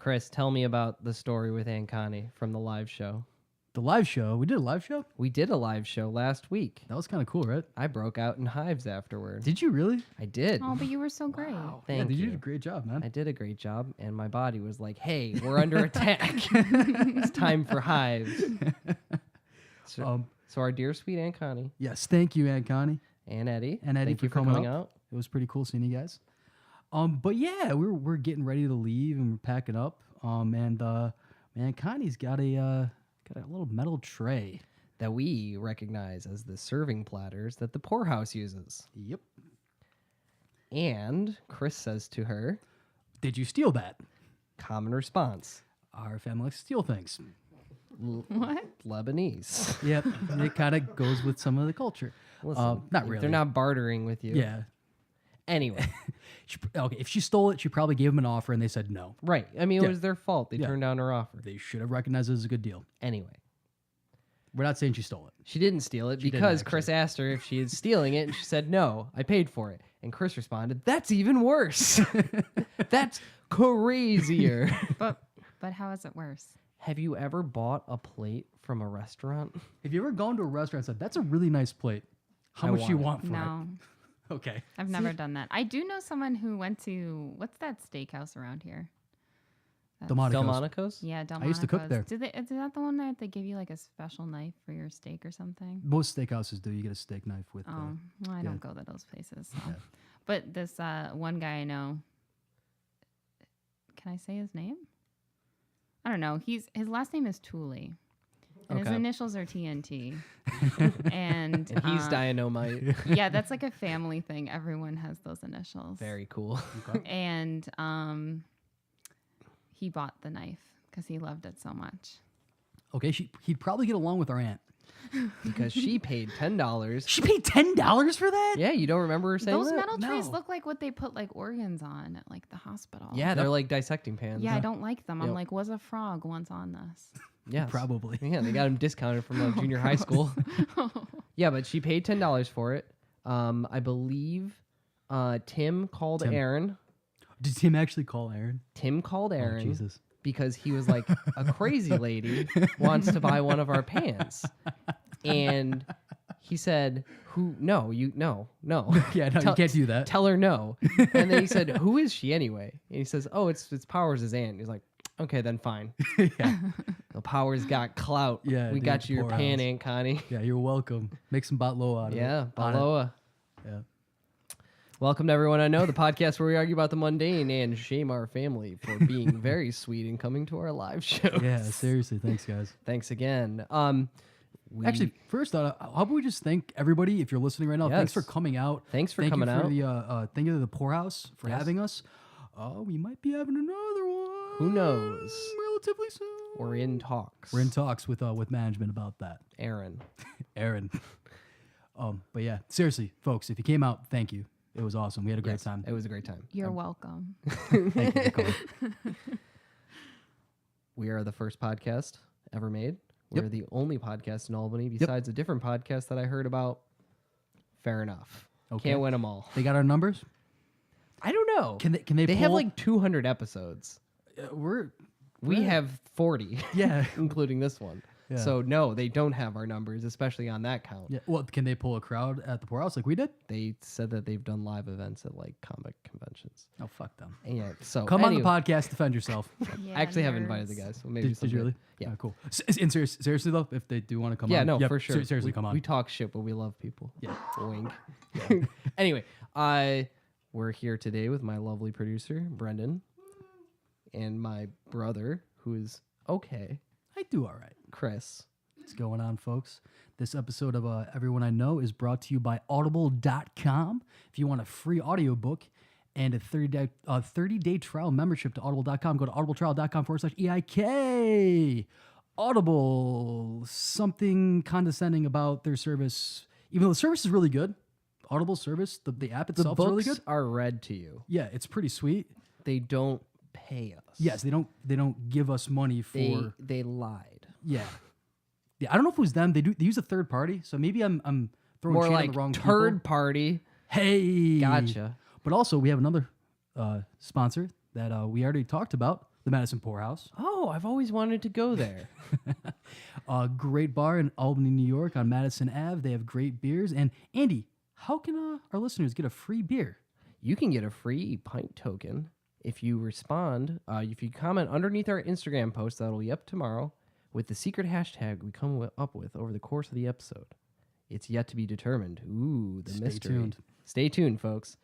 Chris, tell me about the story with Aunt Connie from the live show. The live show. We did a live show? We did a live show last week. That was kind of cool, right? I broke out in hives afterward. Did you really? I did. Oh, but you were so great. Thank you you. did a great job, man. I did a great job, and my body was like, hey, we're under attack. It's time for hives. So our dear sweet Aunt Connie. Yes, thank you, Aunt Connie. And Eddie. Thank you for coming out. It was pretty cool seeing you guys. But yeah, we're getting ready to leave and we're packing up. And Aunt Connie's got a little metal tray That we recognize as the serving platters that the poorhouse uses. Yep. And Chris says to her, "Did you steal that?" Common response. Our family likes to steal things. What? Lebanese. Yep. It kind of goes with some of the culture. Listen, not really. They're not bartering with you. Yeah. Anyway. Okay, if she stole it, she probably gave them an offer and they said no. Right. I mean, it was their fault. They Yeah. turned down her offer. They should have recognized it as a good deal. Anyway. We're not saying she stole it. She didn't steal it She didn't, because actually. Chris asked her if she is stealing it, and she said, no, I paid for it. And Chris responded, that's even worse. That's crazier. But how is it worse? Have you ever bought a plate from a restaurant? If you ever gone to a restaurant and said, "That's a really nice plate. How much do you want for No, it?" Okay. I've never done that. I do know someone who went to, what's that steakhouse around here? Delmonico's. Delmonico's? Yeah, Delmonico's. I used to cook there. Is that the one that they give you like a special knife for your steak or something? Most steakhouses do. You get a steak knife with. Oh, well, I don't go to those places. So. But this one guy I know, can I say his name? I don't know. His last name is Tooley. And his initials are TNT. and he's Dynamite. Yeah, that's like a family thing. Everyone has those initials. Very cool. And he bought the knife because he loved it so much. Okay, he'd probably get along with our aunt. Because she paid $10. She paid $10 for that? Yeah, you don't remember her saying Those that? metal trays No. look like what they put like organs on at like the hospital. Yeah, they're like dissecting pans. Yeah, I don't like them. I'm Yep. like, was a frog once on this? Yes. Probably. Yeah, they got him discounted from junior high school. Yeah, but she paid $10 for it. I believe Tim called Aaron. Did Tim actually call Aaron? Tim called Aaron Jesus. because he was like, a crazy lady wants to buy one of our pants. And he said, no. Yeah, no, you can't do that. Tell her no. And then he said, who is she anyway? And he says, oh, it's Powers' aunt. He's like, okay, then fine. Yeah. The Powers got clout. Yeah, we dude, got you your poor pan, house. Aunt Connie. Yeah, you're welcome. Make some batloa out of it. Yeah, On it. Baloa. Yeah. Welcome to Everyone I Know, the podcast where we argue about the mundane and shame our family for being very sweet and coming to our live shows. Yeah, seriously. Thanks, guys. Thanks again. Actually, first, how about we just thank everybody, if you're listening right now, thanks for Yes. coming out. Thanks for thank coming you out. for the thank you to the Poorhouse for Yes. having us. We might be having another one. Who knows? Relatively soon. We're in talks. We're in talks with management about that. Aaron. But yeah, seriously, folks, if you came out, thank you. It was awesome. We had a great time. It was a great time. You're welcome. Thank you, Nicole. We are the first podcast ever made. We're the only podcast in Albany besides a different podcast that I heard about. Fair enough. Okay. Can't win them all. They got our numbers? I don't know. Can they They have pull- like 200 episodes. We have 40. Yeah. Including this one. Yeah. So no, they don't have our numbers, especially on that count. Yeah. Well, can they pull a crowd at the Poorhouse like we did? They said that they've done live events at like comic conventions. Oh, fuck them. And yeah, so Come on the podcast, defend yourself. I actually have invited the guys. So maybe Did you really? Yeah. Cool. And seriously though, if they do want to come on, Yeah, no, yep, for sure. Seriously, we, come on. We talk shit, but we love people. Yeah. Wink. Anyway, we're here today with my lovely producer, Brendan, and my brother, who is okay, I do all right. Chris. What's going on, folks? This episode of Everyone I Know is brought to you by Audible.com. If you want a free audiobook and a 30-day trial membership to Audible.com, go to audibletrial.com/EIK. Audible, something condescending about their service, even though the service is really good. Audible service, the app The itself is really books good. are read to you. Yeah, it's pretty sweet. They don't pay us. Yes, they don't give us money for. They lied. Yeah. Yeah, I don't know if it was them. They use a third party, so maybe I'm throwing More shade like on the wrong third people. party. Hey, Gotcha. But also, we have another sponsor that we already talked about, the Madison Poorhouse. Oh, I've always wanted to go there. Great bar in Albany, New York on Madison Ave. They have great beers. And Andy, how can our listeners get a free beer? You can get a free pint token if you respond, if you comment underneath our Instagram post that'll be up tomorrow with the secret hashtag we come up with over the course of the episode. It's yet to be determined. Ooh, the mystery. Stay tuned. Stay tuned, folks.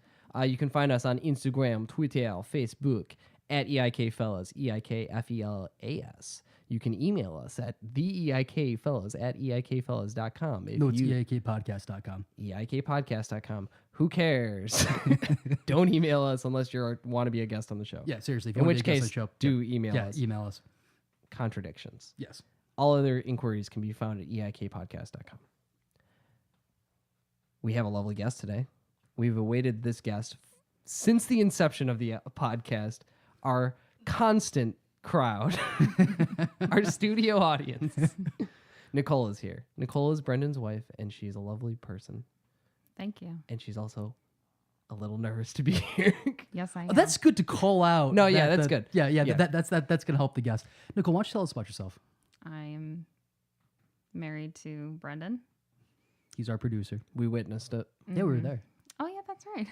You can find us on Instagram, Twitter, Facebook, at EIKFellas, EIKFELAS. You can email us at theeikfellas at eikfellas.com. No, it's eikpodcast.com. eikpodcast.com. Who cares? Don't email us unless you want to be a guest on the show. Yeah, seriously. If you In want which to be a guest case, on the show, do email us. Yeah, email us. Contradictions. Yes. All other inquiries can be found at eikpodcast.com. We have a lovely guest today. We've awaited this guest since the inception of the podcast. Our constant crowd, our studio audience. Nicole is here. Nicole is Brendan's wife, and she's a lovely person. Thank you. And she's also a little nervous to be here. Yes, I am. Oh, that's good to call out. No, yeah, that's good. Yeah. Yeah. That's going to help the guest. Nicole, why don't you tell us about yourself? I'm married to Brendan. He's our producer. We witnessed it. Yeah, we were there. Oh, yeah, that's right.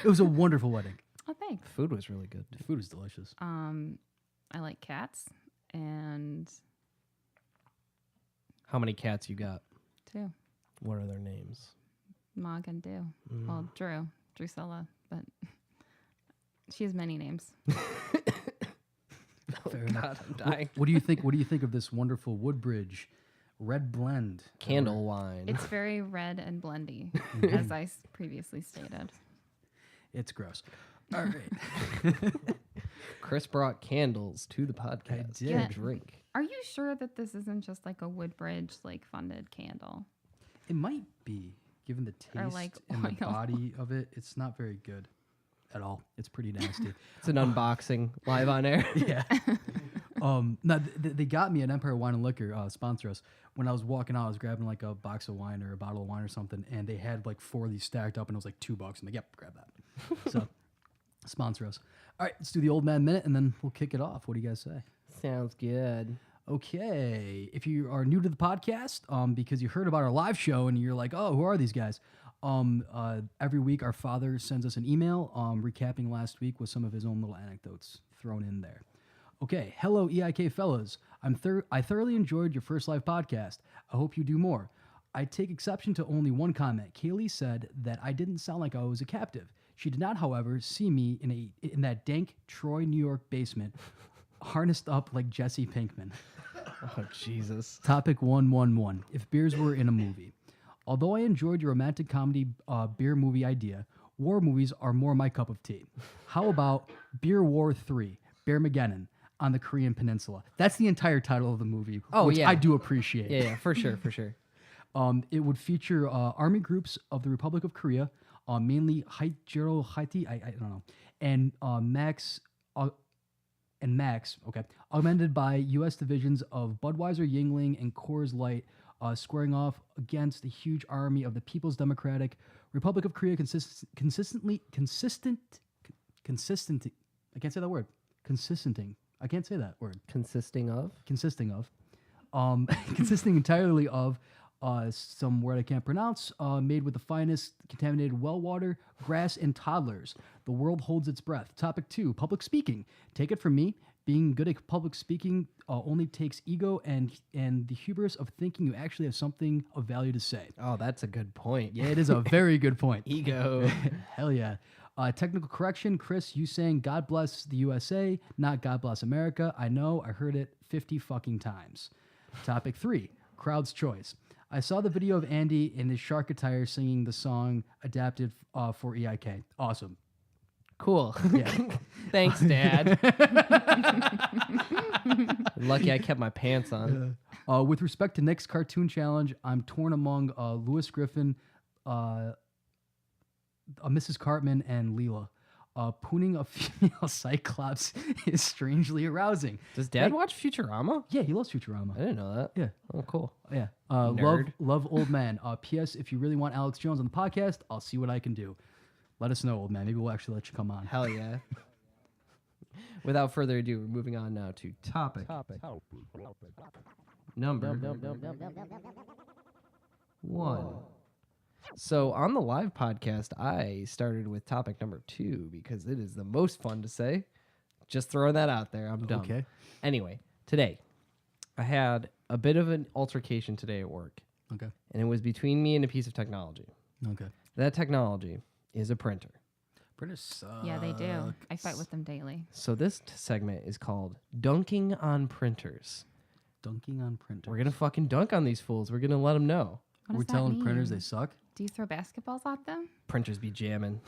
It was a wonderful wedding. Oh, thanks. Food was really good. The food was delicious. I like cats, and How many cats you got? 2. What are their names? Mog and Dew. Well, Drusilla, but she has many names. Fair enough. God, I'm dying. What do you think? What do you think of this wonderful Woodbridge red blend? Candle wine. It's very red and blendy, as I previously stated. It's gross. All right. Chris brought candles to the podcast. did. Yeah. Drink. Are you sure that this isn't just like a Woodbridge funded candle? It might be, given the Or, taste like, and the oil. body of it. It's not very good at all. It's pretty nasty. It's an unboxing live on air. Yeah. No, they got me at Empire Wine and Liquor, sponsor us. When I was walking out, I was grabbing like a box of wine or a bottle of wine or something, and they had like 4 of these stacked up, and it was like $2. I'm like, yep, grab that. So, sponsor us. All right, let's do the old man minute, and then we'll kick it off. What do you guys say? Sounds good. Okay, if you are new to the podcast, because you heard about our live show and you're like, oh, who are these guys? Every week our father sends us an email recapping last week with some of his own little anecdotes thrown in there. Okay, hello EIK fellas. I thoroughly enjoyed your first live podcast. I hope you do more. I take exception to only one comment. Kaylee said that I didn't sound like I was a captive. She did not, however, see me in that dank Troy, New York basement, harnessed up like Jesse Pinkman. Oh, Jesus. Topic 111. If beers were in a movie. Although I enjoyed your romantic comedy beer movie idea, war movies are more my cup of tea. How about Beer War 3, Bearmageddon, on the Korean Peninsula? That's the entire title of the movie, which yeah. I do appreciate. Yeah, for sure, for sure. It would feature army groups of the Republic of Korea, mainly Haiti, I don't know, and Max, okay, augmented by U.S. divisions of Budweiser, Yingling, and Coors Light, squaring off against the huge army of the People's Democratic Republic of Korea, consistent. I can't say that word. I can't say that word. Consisting of? Consisting entirely of some word I can't pronounce, made with the finest contaminated well water, grass, and toddlers. The world holds its breath. Topic 2, public speaking. Take it from me, being good at public speaking only takes ego and the hubris of thinking you actually have something of value to say. Oh, that's a good point. Yeah, it is a very good point. Ego. Hell yeah. Technical correction, Chris, you saying God bless the USA, not God bless America. I know, I heard it 50 fucking times. Topic 3, crowd's choice. I saw the video of Andy in his shark attire singing the song adapted for EIK. Awesome. Cool. Yeah. Thanks, Dad. Lucky I kept my pants on. With respect to Nick's cartoon challenge, I'm torn among Louis Griffin, Mrs. Cartman, and Leela. Pooning a female cyclops is strangely arousing. Does Dad watch Futurama? Yeah, he loves Futurama. I didn't know that. Yeah. Oh, cool. Yeah. Nerd. Love old man. P.S. If you really want Alex Jones on the podcast, I'll see what I can do. Let us know, old man. Maybe we'll actually let you come on. Hell yeah. Without further ado, we're moving on now to topic number 1. So on the live podcast, I started with topic number 2 because it is the most fun to say. Just throwing that out there. I'm dumb. Okay. Anyway, today, I had a bit of an altercation today at work. Okay. And it was between me and a piece of technology. Okay. That technology is a printer. Printers suck. Yeah, they do. I fight with them daily. So this segment is called Dunking on Printers. Dunking on printers. We're going to fucking dunk on these fools. We're going to let them know. What We're does that telling printers mean? they suck? Do you throw basketballs at them? Printers be jamming.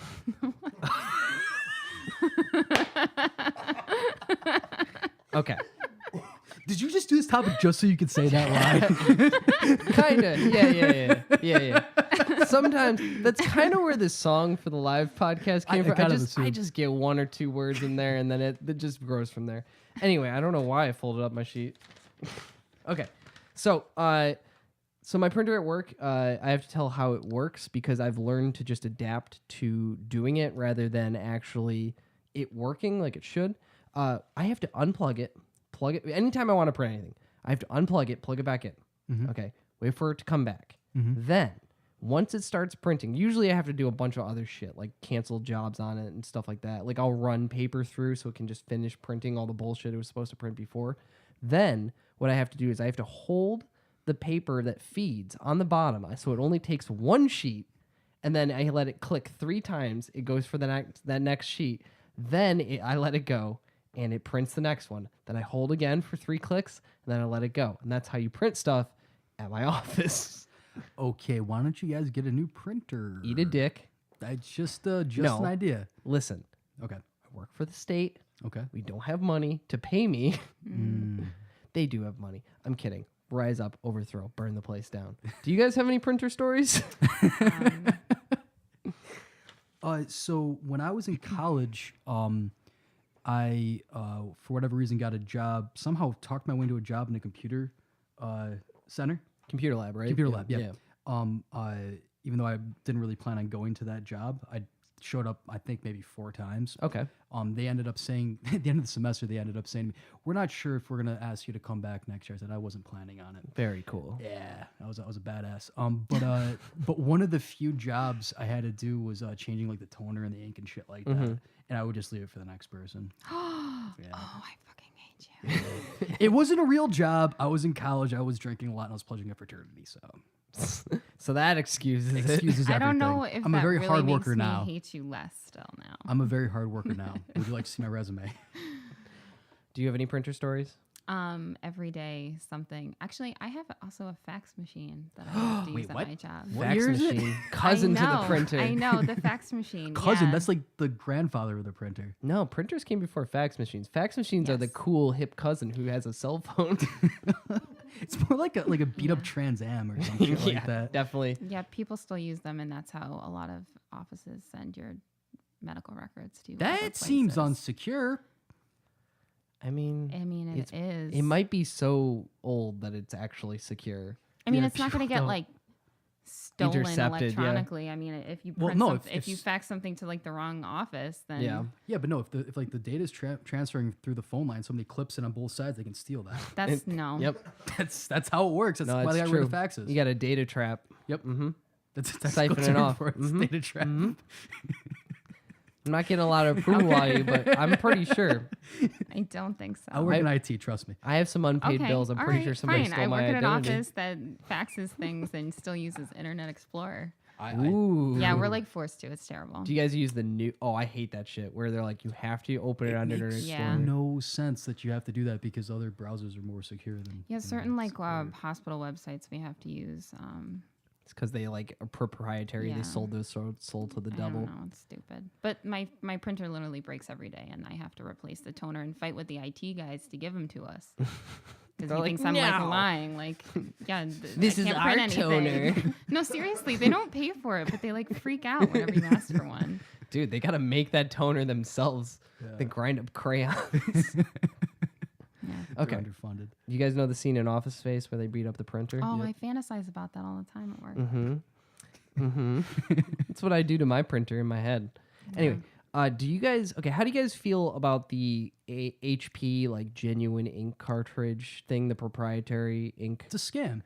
Okay. Did you just do this topic just so you could say that line? Kinda. Yeah. Sometimes that's kind of where the song for the live podcast came from. I just get 1 or 2 words in there, and then it just grows from there. Anyway, I don't know why I folded up my sheet. Okay, so my printer at work, I have to tell how it works because I've learned to just adapt to doing it rather than actually it working like it should. I have to unplug it, plug it. Anytime I want to print anything, I have to unplug it, plug it back in. Mm-hmm. Okay, wait for it to come back. Mm-hmm. Then, once it starts printing, usually I have to do a bunch of other shit, like cancel jobs on it and stuff like that. Like I'll run paper through so it can just finish printing all the bullshit it was supposed to print before. Then, what I have to do is I have to hold the paper that feeds on the bottom, so it only takes 1 sheet, and then I let it click 3 times. It goes for that next sheet. Then I let it go, and it prints the next one. Then I hold again for 3 clicks, and then I let it go. And that's how you print stuff at my office. Okay, why don't you guys get a new printer? Eat a dick. That's just No. an idea. Listen, Okay. I work for the state. Okay. We don't have money to pay me. They do have money. I'm kidding. Rise up, overthrow, burn the place down. Do you guys have any printer stories? So when I was in college, I for whatever reason got a job. Somehow talked my way into a job in a computer center. Computer lab, right? Computer lab, yeah. Even though I didn't really plan on going to that job, I showed up, I think, maybe 4 times. Okay. They ended up saying, at the end of the semester, they ended up saying, we're not sure if we're going to ask you to come back next year. I said, I wasn't planning on it. Very cool. Yeah, I was a badass. But one of the few jobs I had to do was changing like the toner and the ink and shit like that. And I would just leave it for the next person. Yeah. Oh, I fucking hate you. It wasn't a real job. I was in college. I was drinking a lot and I was pledging a fraternity. So So that excuses it. excuses I don't everything. know if I'm that a very really hard makes worker me now. hate you less still now. I'm a very hard worker now. Would you like to see my resume? Do you have any printer stories? Every day something. Actually, I have also a fax machine that I have to use at what? my job. What Fax year is it? machine. Cousin I to the know, printer. I know, the fax machine. Cousin, yeah. that's like the grandfather of the printer. No, printers came before fax machines. Fax machines are the Yes. cool hip cousin who has a cell phone. It's more like a beat up Trans Am or some shit like that. Definitely. Yeah, people still use them, and that's how a lot of offices send your medical records to. other That seems places. unsecure. I mean, It is. it might be so old that it's actually secure. I mean, Yeah, it's not going to people get like stolen Intercepted, yeah. electronically. I mean, if you Well, print no, if you fax something to like the wrong office, then Yeah. Yeah, but no, if like the data's transferring through the phone line, somebody clips it on both sides, they can steal that. that's no. Yep. That's how it works. That's No, why they it's got rid of true. faxes. You got a data trap. Yep. Mm-hmm. That's Siphon what it it's off. for. It's Mhm. data trap. I'm not getting a lot of approval out of you, but I'm pretty sure. I don't think so. I work in IT. Trust me. I have some unpaid okay, bills. I'm all pretty right, sure somebody fine. stole I my work at an identity. office that faxes things and still uses Internet Explorer. Ooh. Yeah, we're like forced to. It's terrible. Do you guys use the new? Oh, I hate that shit. Where they're like, you have to open it on Internet makes Explorer. Yeah. no sense that you have to do that because other browsers are more secure than. Yeah, than certain like Explorer. hospital websites we have to use. It's because they like are proprietary. Yeah. They sold to the I devil. don't know, it's stupid. But my printer literally breaks every day, and I have to replace the toner and fight with the IT guys to give them to us. Because They're he like, thinks I'm like "No." lying. Like, yeah, This I is can't our print anything. toner. No, seriously, they don't pay for it, but they like freak out whenever you ask for one. Dude, they gotta make that toner themselves. Yeah. They grind up crayons. Yeah. Okay. They're underfunded. You guys know the scene in Office Space where they beat up the printer? Oh, I fantasize about that all the time at work. Mm-hmm. That's what I do to my printer in my head. Anyway, Do you guys how do you guys feel about the HP like genuine ink cartridge thing, the proprietary ink? It's a scam.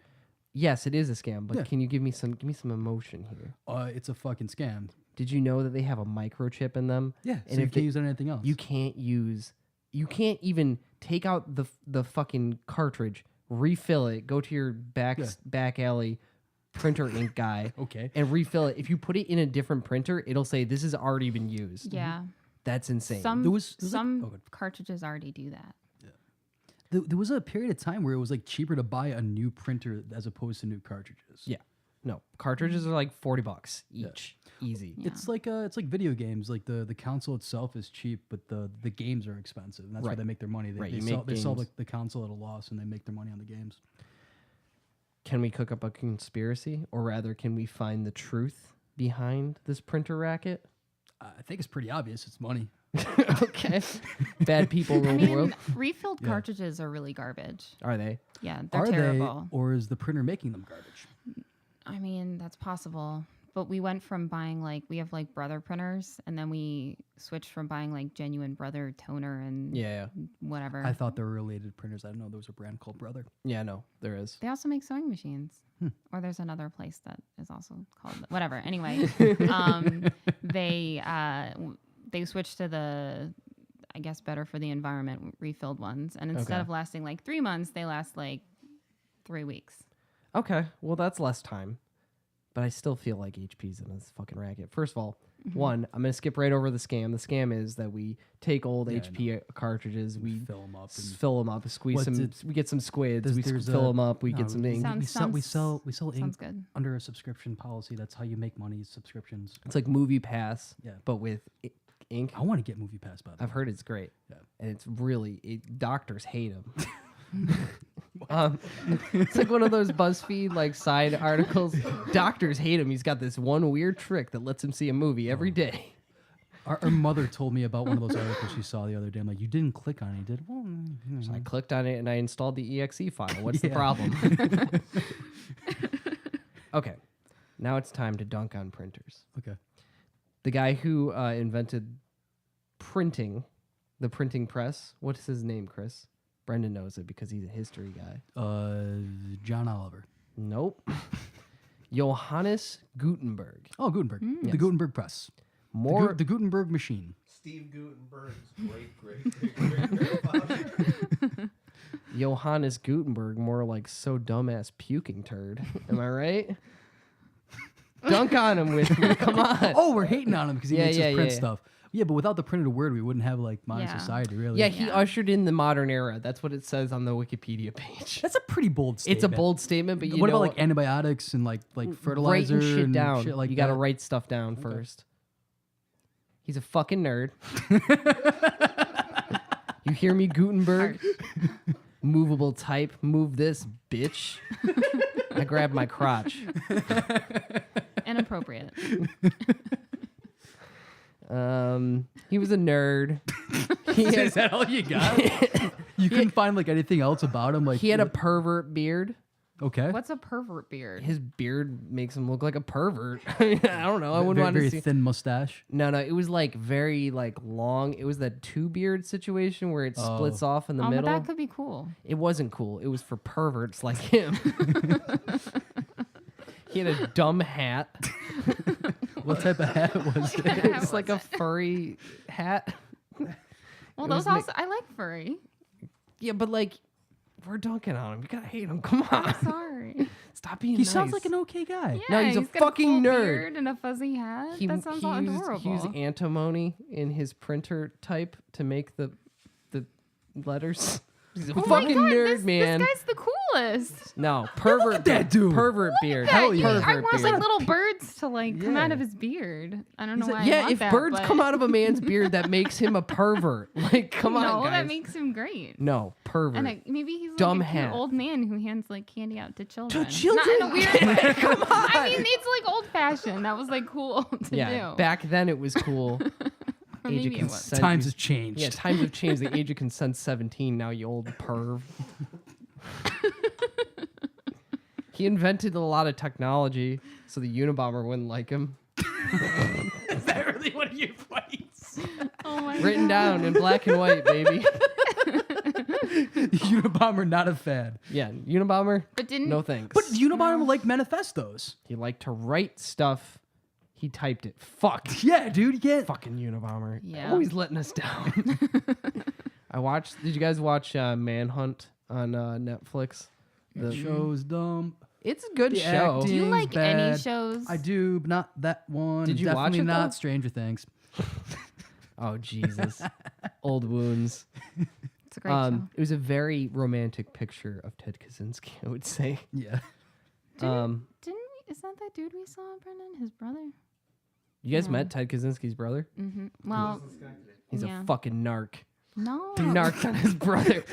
Yes, it is a scam, but Yeah. can you give me some emotion here? It's a fucking scam. Did you know that they have a microchip in them? Yeah, And so you if can't use it on anything else. You can't even take out the fucking cartridge, refill it, go to your back alley printer ink guy, Okay. and refill it. If you put it in a different printer, it'll say this has already been used. Yeah. That's insane. Some There was cartridges already do that. There was a period of time where it was like cheaper to buy a new printer as opposed to new cartridges. Yeah. No, cartridges are like $40 each. Easy. Yeah. It's like video games. Like the console itself is cheap, but the games are expensive, and that's where Right. they make their money. Right, They you sell make games. like the console at a loss, and they make their money on the games. Can we cook up a conspiracy, or rather, can we find the truth behind this printer racket? I think it's pretty obvious. It's money. Okay. Bad people I rule the mean, world. refilled cartridges are really garbage. Are they? Yeah, they're Are terrible. they, or is the printer making them garbage? I mean, that's possible. But we went from buying we have Brother printers, and then we switched from buying genuine Brother toner and Yeah. whatever. I thought they were related printers. I didn't know there was a brand called Brother. Yeah, no, there is. They also make sewing machines. Or there's another place that is also called whatever. Anyway, they switched to the, I guess, better for the environment refilled ones, and instead of lasting 3 months, they last 3 weeks. Okay, well, that's less time. But I still feel like HP's in this fucking racket. First of all, one, I'm going to skip right over the scam. The scam is that we take old HP cartridges, we fill them up, squeeze What's some, it- we get some squids, we there's fill a- them up, we no, get some ink. we sell Sounds ink good. under a subscription policy. That's how you make money, is subscriptions. It's like Movie Pass, Yeah. but with ink. I want to get Movie Pass, by the I've way. heard it's great. Yeah. And it's really, doctors hate them. It's like one of those BuzzFeed side articles. Doctors hate him. He's got this one weird trick that lets him see a movie every day. Our mother told me about one of those articles she saw the other day. I'm like, you didn't click on it, you did? Well, So I clicked on it and I installed the exe file. What's the problem? Okay, now it's time to dunk on printers. okay. The guy who invented printing, the printing press, what's his name, Chris? Brendan knows it because he's a history guy. John Oliver. Nope. Johannes Gutenberg. Oh, Gutenberg. Yes. The Gutenberg press. More The Gutenberg machine. Steve Gutenberg's great-great-great-grandfather. Johannes Gutenberg, more like so dumbass puking turd. Am I right? Dunk on him with me. Come on. Oh, we're hating on him because he Yeah, makes us print yeah. stuff. Yeah, but without the printed word, we wouldn't have modern Yeah. society, really. Yeah, he ushered in the modern era. That's what it says on the Wikipedia page. That's a pretty bold statement. It's a bold statement, but you what know about antibiotics and fertilizer writing shit and down. shit like you got to that? write stuff down first. He's a fucking nerd. You hear me, Gutenberg? Movable type. Move this, bitch. I grabbed my crotch. Inappropriate. He was a nerd. Is that all you got? You couldn't find anything else about him? He had a pervert beard. Okay. What's a pervert beard? His beard makes him look like a pervert. I mean, I don't know. I wouldn't want to very see. thin mustache. No, it was very long. It was that two beard situation where it splits off in the But middle. that could be cool. It wasn't cool. It was for perverts like him. He had a dumb hat. What type of hat was it? It's like a furry hat. Well, It was those also I like furry. Yeah, but we're dunking on him. You gotta hate him. Come on. Sorry. Stop being He nice. sounds like an okay guy. Yeah, No, he's a got fucking full nerd. beard and a fuzzy hat. That sounds all adorable. He used antimony in his printer type to make the letters. He's a Oh my fucking God, nerd, man. This guy's the coolest. No, pervert. at that dude. Pervert beard. Yeah, Pervert I want beard. little birds to come out Yeah. of his beard. I don't know He's why. Yeah, I want if that, birds but come out of a man's beard, that makes him a pervert. Come on, no, guys. that makes him great. No, pervert. And maybe he's Dumb a cute hat. old man who hands candy out to children. children? Not in a weird way. Come on. I mean, it's old fashioned. That was cool to Yeah, do. back then it was cool. Or Age of maybe it was. consent. Times have changed. Yeah, times have changed. The age of consent's 17 now, you old perv. He invented a lot of technology so the Unabomber wouldn't like him. Is that really one of your points? Oh my Written God. down in black and white, baby. Unabomber, not a fan. Yeah, Unabomber. But didn't No thanks. But Unabomber liked manifestos. He liked to write stuff. He typed it. Fuck. Yeah, dude, you can't. Fucking Unabomber. Yeah. Always letting us down. Did you guys watch Manhunt on Netflix? The show's dumb. It's a good The show. Do you acting's like any bad. shows? I do, but not that one. Did you watch Definitely it, not though? Stranger Things. Oh, Jesus. Old wounds. It's a great show. It was a very romantic picture of Ted Kaczynski, I would say. Yeah. Didn't we? Is that dude we saw, Brendan? His brother? You guys Yeah. met Ted Kaczynski's brother? Mm-hmm. Well, He's yeah. a fucking narc. No. He narked on his brother.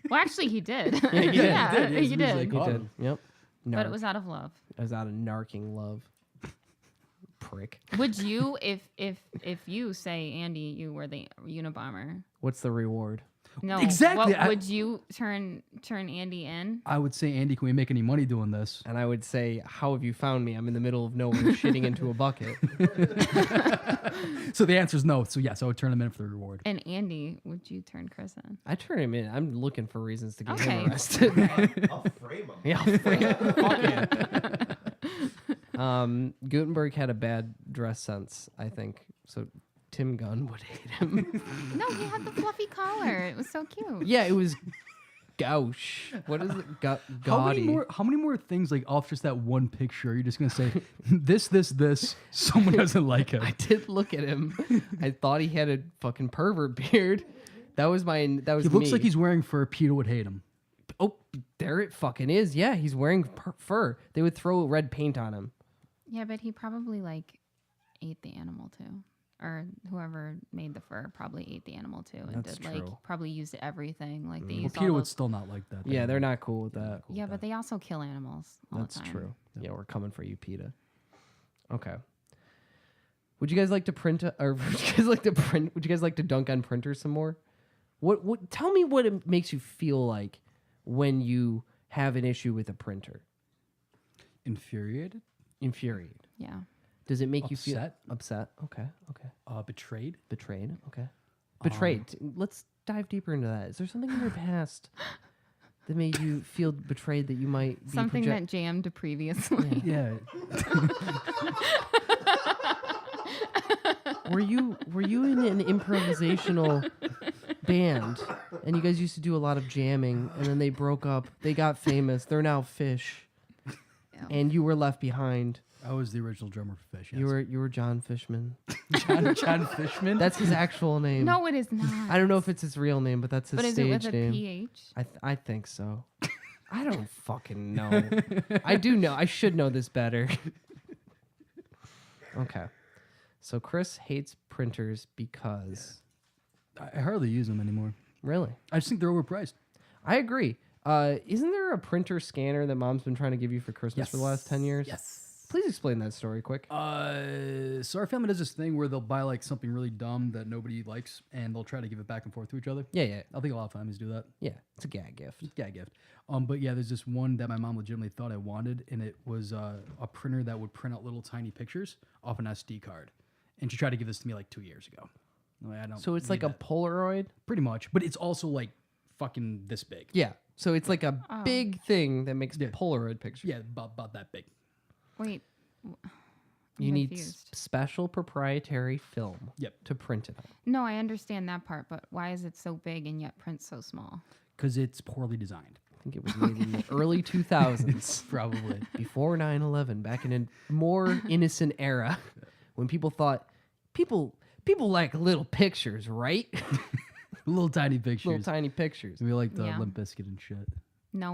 Well, actually, he did. Yeah, he did. Yeah, He did. he He was did. like, He Caught did. him. Yep. But Narc. it was out of love. It was out of narking love. Prick. Would you, if you say Andy, you were the Unabomber? What's the reward? No, Exactly, What, would you turn Andy in? I would say, Andy, can we make any money doing this? And I would say, how have you found me? I'm in the middle of nowhere shitting into a bucket. So the answer is no. So yes, I would turn him in for the reward. And Andy, would you turn Chris in? I turn him in. I'm looking for reasons to get Okay. him arrested. I'll frame him. Yeah, I'll frame him. Fuck yeah. Gutenberg had a bad dress sense, I think. So Tim Gunn would hate him. No, he had the fluffy collar. It was so cute. Yeah, it was gauche. What is it? Gaudy. How many more things like off just that one picture? Are you just gonna say this? Someone doesn't like him. I did look at him. I thought he had a fucking pervert beard. That was He looks me. like he's wearing fur. Peter would hate him. Oh, there it fucking is. Yeah, he's wearing fur. They would throw red paint on him. Yeah, but he probably ate the animal too. Or whoever made the fur probably ate the animal too and That's did true. probably used everything. Like they Well, used Peter all would those, still not like that. Yeah, they're not cool with that. yeah, but they also kill animals all That's the time. true. Yeah, we're coming for you, PETA. Okay. Would you guys like to print or would you guys like to print? Would you guys like to dunk on printers some more? What? Tell me what it makes you feel like when you have an issue with a printer. Infuriated, Infuriated. Yeah. Does it make you feel Upset? upset? Okay. betrayed. Betrayed. Okay. Betrayed. Let's dive deeper into that. Is there something in your past that made you feel betrayed that you might be Something that jammed previously. Yeah. Were you in an improvisational band and you guys used to do a lot of jamming and then they broke up, they got famous, they're now Fish, and you were left behind. I was the original drummer for Fish. Yes. You were John Fishman. John Fishman. That's his actual name. No, it is not. I don't know if it's his real name, but that's his But is it stage with a name. PH? I think so. I don't fucking know. I do know. I should know this better. Okay. So Chris hates printers because... I hardly use them anymore. Really? I just think they're overpriced. I agree. Isn't there a printer scanner that mom's been trying to give you for Christmas for the last 10 years? Yes. Please explain that story quick. So our family does this thing where they'll buy like something really dumb that nobody likes, and they'll try to give it back and forth to each other. Yeah. I think a lot of families do that. Yeah. It's a gag gift. Yeah, gift. But yeah, there's this one that my mom legitimately thought I wanted, and it was a printer that would print out little tiny pictures off an SD card. And she tried to give this to me like 2 years ago. I'm like, I don't So it's need like a that. Polaroid? Pretty much, but it's also like fucking this big. Yeah. So it's like a big thing that makes Yeah. Polaroid pictures. Yeah, about that big. Wait. You I'm need confused. special proprietary film Yep. to print it on. No, I understand that part, but why is it so big and yet print so small? Because it's poorly designed. I think it was made in the early 2000s. Probably. Before 9/11, back in a more innocent era when people thought people like little pictures, right? Little tiny pictures. Little tiny pictures. We like the Yeah. Limp Bizkit and shit. No.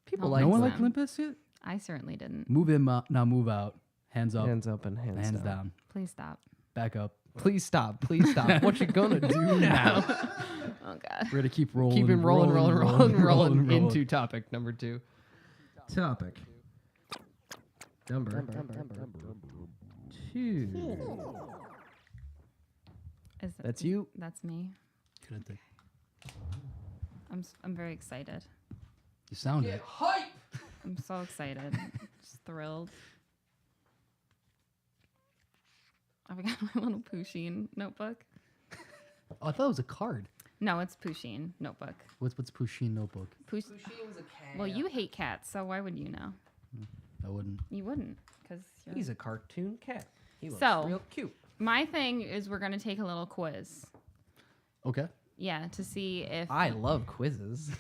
People No like No one them. liked Limp Bizkit? I certainly didn't. Move in, now move out. Hands up. hands up and hands, down. Please stop. Back up. Please stop. Please stop. What you gonna do now? Oh, God. We're gonna keep rolling. Keep it rolling rolling. into topic number 2. Topic number 2. Is it, That's you. That's me. Good thing. I'm very excited. You sound it. I'm so excited. Just thrilled. I've got my little Pusheen notebook. Oh, I thought it was a card. No, it's Pusheen notebook. What's Pusheen notebook? Pusheen's a cat. Well, you hate cats, so why would you know? I wouldn't. You wouldn't, because He's a cartoon cat. He looks So- real cute. my thing is we're gonna take a little quiz. Okay. Yeah, to see if I love quizzes.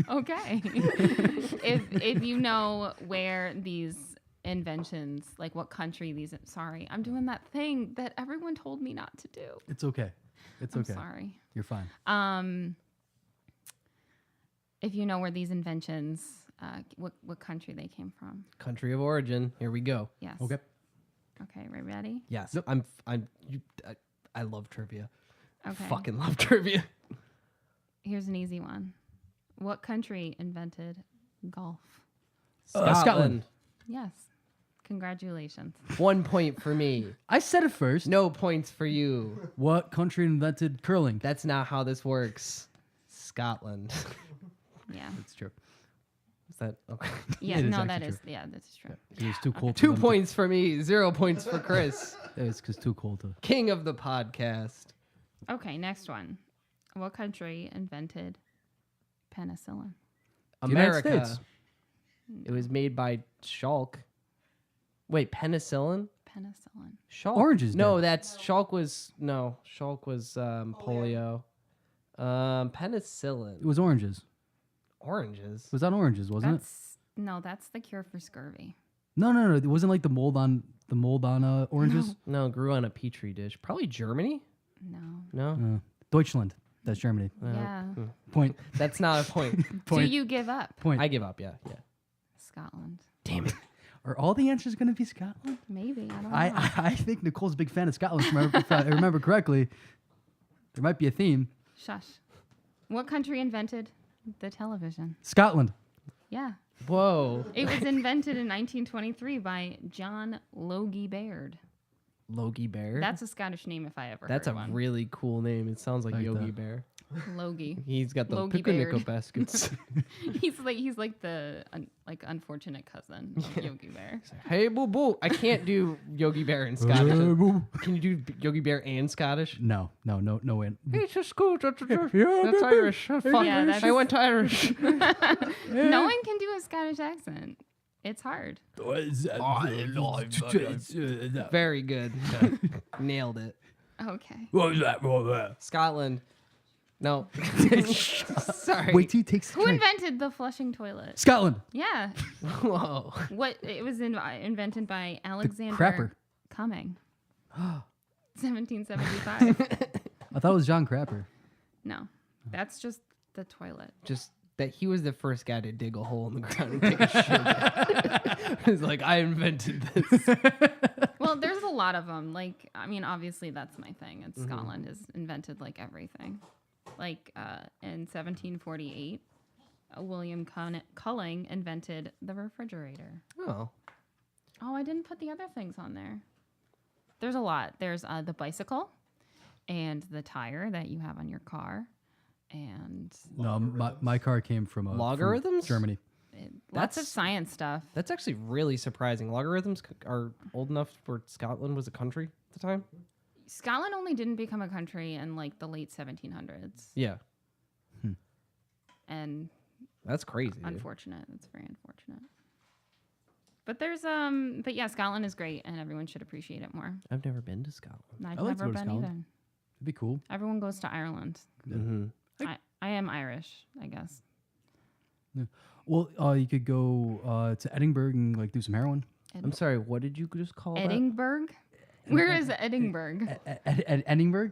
okay, if you know where these inventions, like what country these. Sorry, I'm doing that thing that everyone told me not to do. It's okay. It's I'm okay. sorry. You're fine. If you know where these inventions, what country they came from. Country of origin. Here we go. Yes. Okay. Okay, ready? Yes. Yep. I love trivia. Okay. Fucking love trivia. Here's an easy one. What country invented golf? Scotland. Yes. Congratulations. 1 point for me. I said it first. No points for you. What country invented curling? That's not how this works. Scotland. Yeah. That's true. Is that okay? Yeah, It is no, actually that true. is yeah, that's true. It was too cold. 2 points for me. 0 points for Chris. It's because too cold to. King of the podcast. Okay, next one. What country invented penicillin? The United America. States. It was made by Schalk. Wait, penicillin? Penicillin. Schalk. Oranges No, did. that's Schalk was polio. Penicillin. It was oranges. Oranges. Was that oranges? Wasn't it? That's the cure for scurvy. No. It wasn't like the mold on oranges. No, grew on a petri dish. Probably Germany. No. No, Deutschland. That's Germany. Yeah. Point. that's not a point. Do Point. you give up? Point. I give up. Yeah. Scotland. Damn it. Are all the answers going to be Scotland? Maybe. I don't know. I think Nicole's a big fan of Scotland. If I remember correctly, there might be a theme. Shush. What country invented the television? Scotland. Yeah. Whoa. It was invented in 1923 by John Logie Baird. Logie Bear. That's a Scottish name if I ever That's a heard one. really cool name. It sounds like Like Yogi that. Bear. Logie. He's got the Logie picnic Baird. baskets. he's like the unfortunate cousin of Yogi Bear. Hey, boo boo. I can't do Yogi Bear in Scottish. Can you do Yogi Bear and Scottish? No way. It's a school. That's Yeah, Irish. Fuck. Yeah, that's- I went to Irish. No one can do a Scottish accent. It's hard. Very good. Nailed it. Okay. Scotland. No. Sorry. Wait till he takes the Who drink. invented the flushing toilet? Scotland. Yeah. Whoa. What it was invented by Alexander crapper. Cumming. 1775. I thought it was John Crapper. No. That's just the toilet. Just that he was the first guy to dig a hole in the ground and take a shit. He's like, I invented this. Well, there's a lot of them. Like, I mean, obviously that's my thing. It's Scotland has invented like everything. Like in 1748, William Culling invented the refrigerator. Oh. Oh, I didn't put the other things on there. There's a lot. There's the bicycle and the tire that you have on your car. And No, my car came from Logarithms? from Germany. lots of That's- science stuff. That's actually really surprising. Logarithms are old enough where Scotland was a country at the time? Scotland only didn't become a country in like the late 1700s. Yeah. And That's crazy. dude. unfortunate. It's very unfortunate. But there's but yeah, Scotland is great and everyone should appreciate it more. I've never been to Scotland. I've like to never go to been Scotland. either. It'd be cool. Everyone goes to Ireland. Mm-hmm. I am Irish, I guess. Well, you could go to Edinburgh and like do some heroin. I'm sorry, what did you just call that? Edinburgh? Where is Edinburgh? Edinburgh?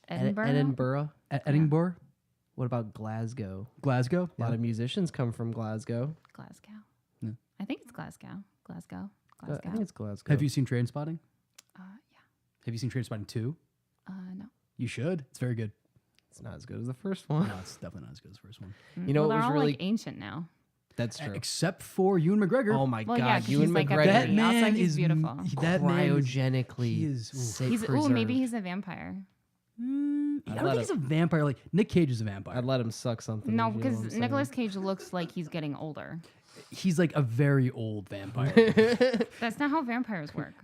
Edinburgh? Edinburgh. Edinburgh? What about Glasgow? Glasgow? A lot of musicians come from Glasgow. Glasgow. Yeah. I think it's Glasgow. Glasgow. I Glasgow. think it's Glasgow. Have you seen Trainspotting? Yeah. Have you seen Trainspotting 2? No. You should. It's very good. It's not as good as the first one. No, it's definitely not as good as the first one. You know well, what they're was all really- like ancient now. That's true. Except for Ewan McGregor. Oh my Well, yeah, God, 'cause Ewan he's like a McGregor. that baby. man Outside, he's is beautiful. That man is, cryogenically he is- ooh. safe He's preserved. maybe he's a vampire. I don't let think he's a vampire. Like Nick Cage is a vampire. I'd let him suck something. No, if you know what I'm because saying. Nicolas Cage looks like he's getting older. He's like a very old vampire. That's not how vampires work.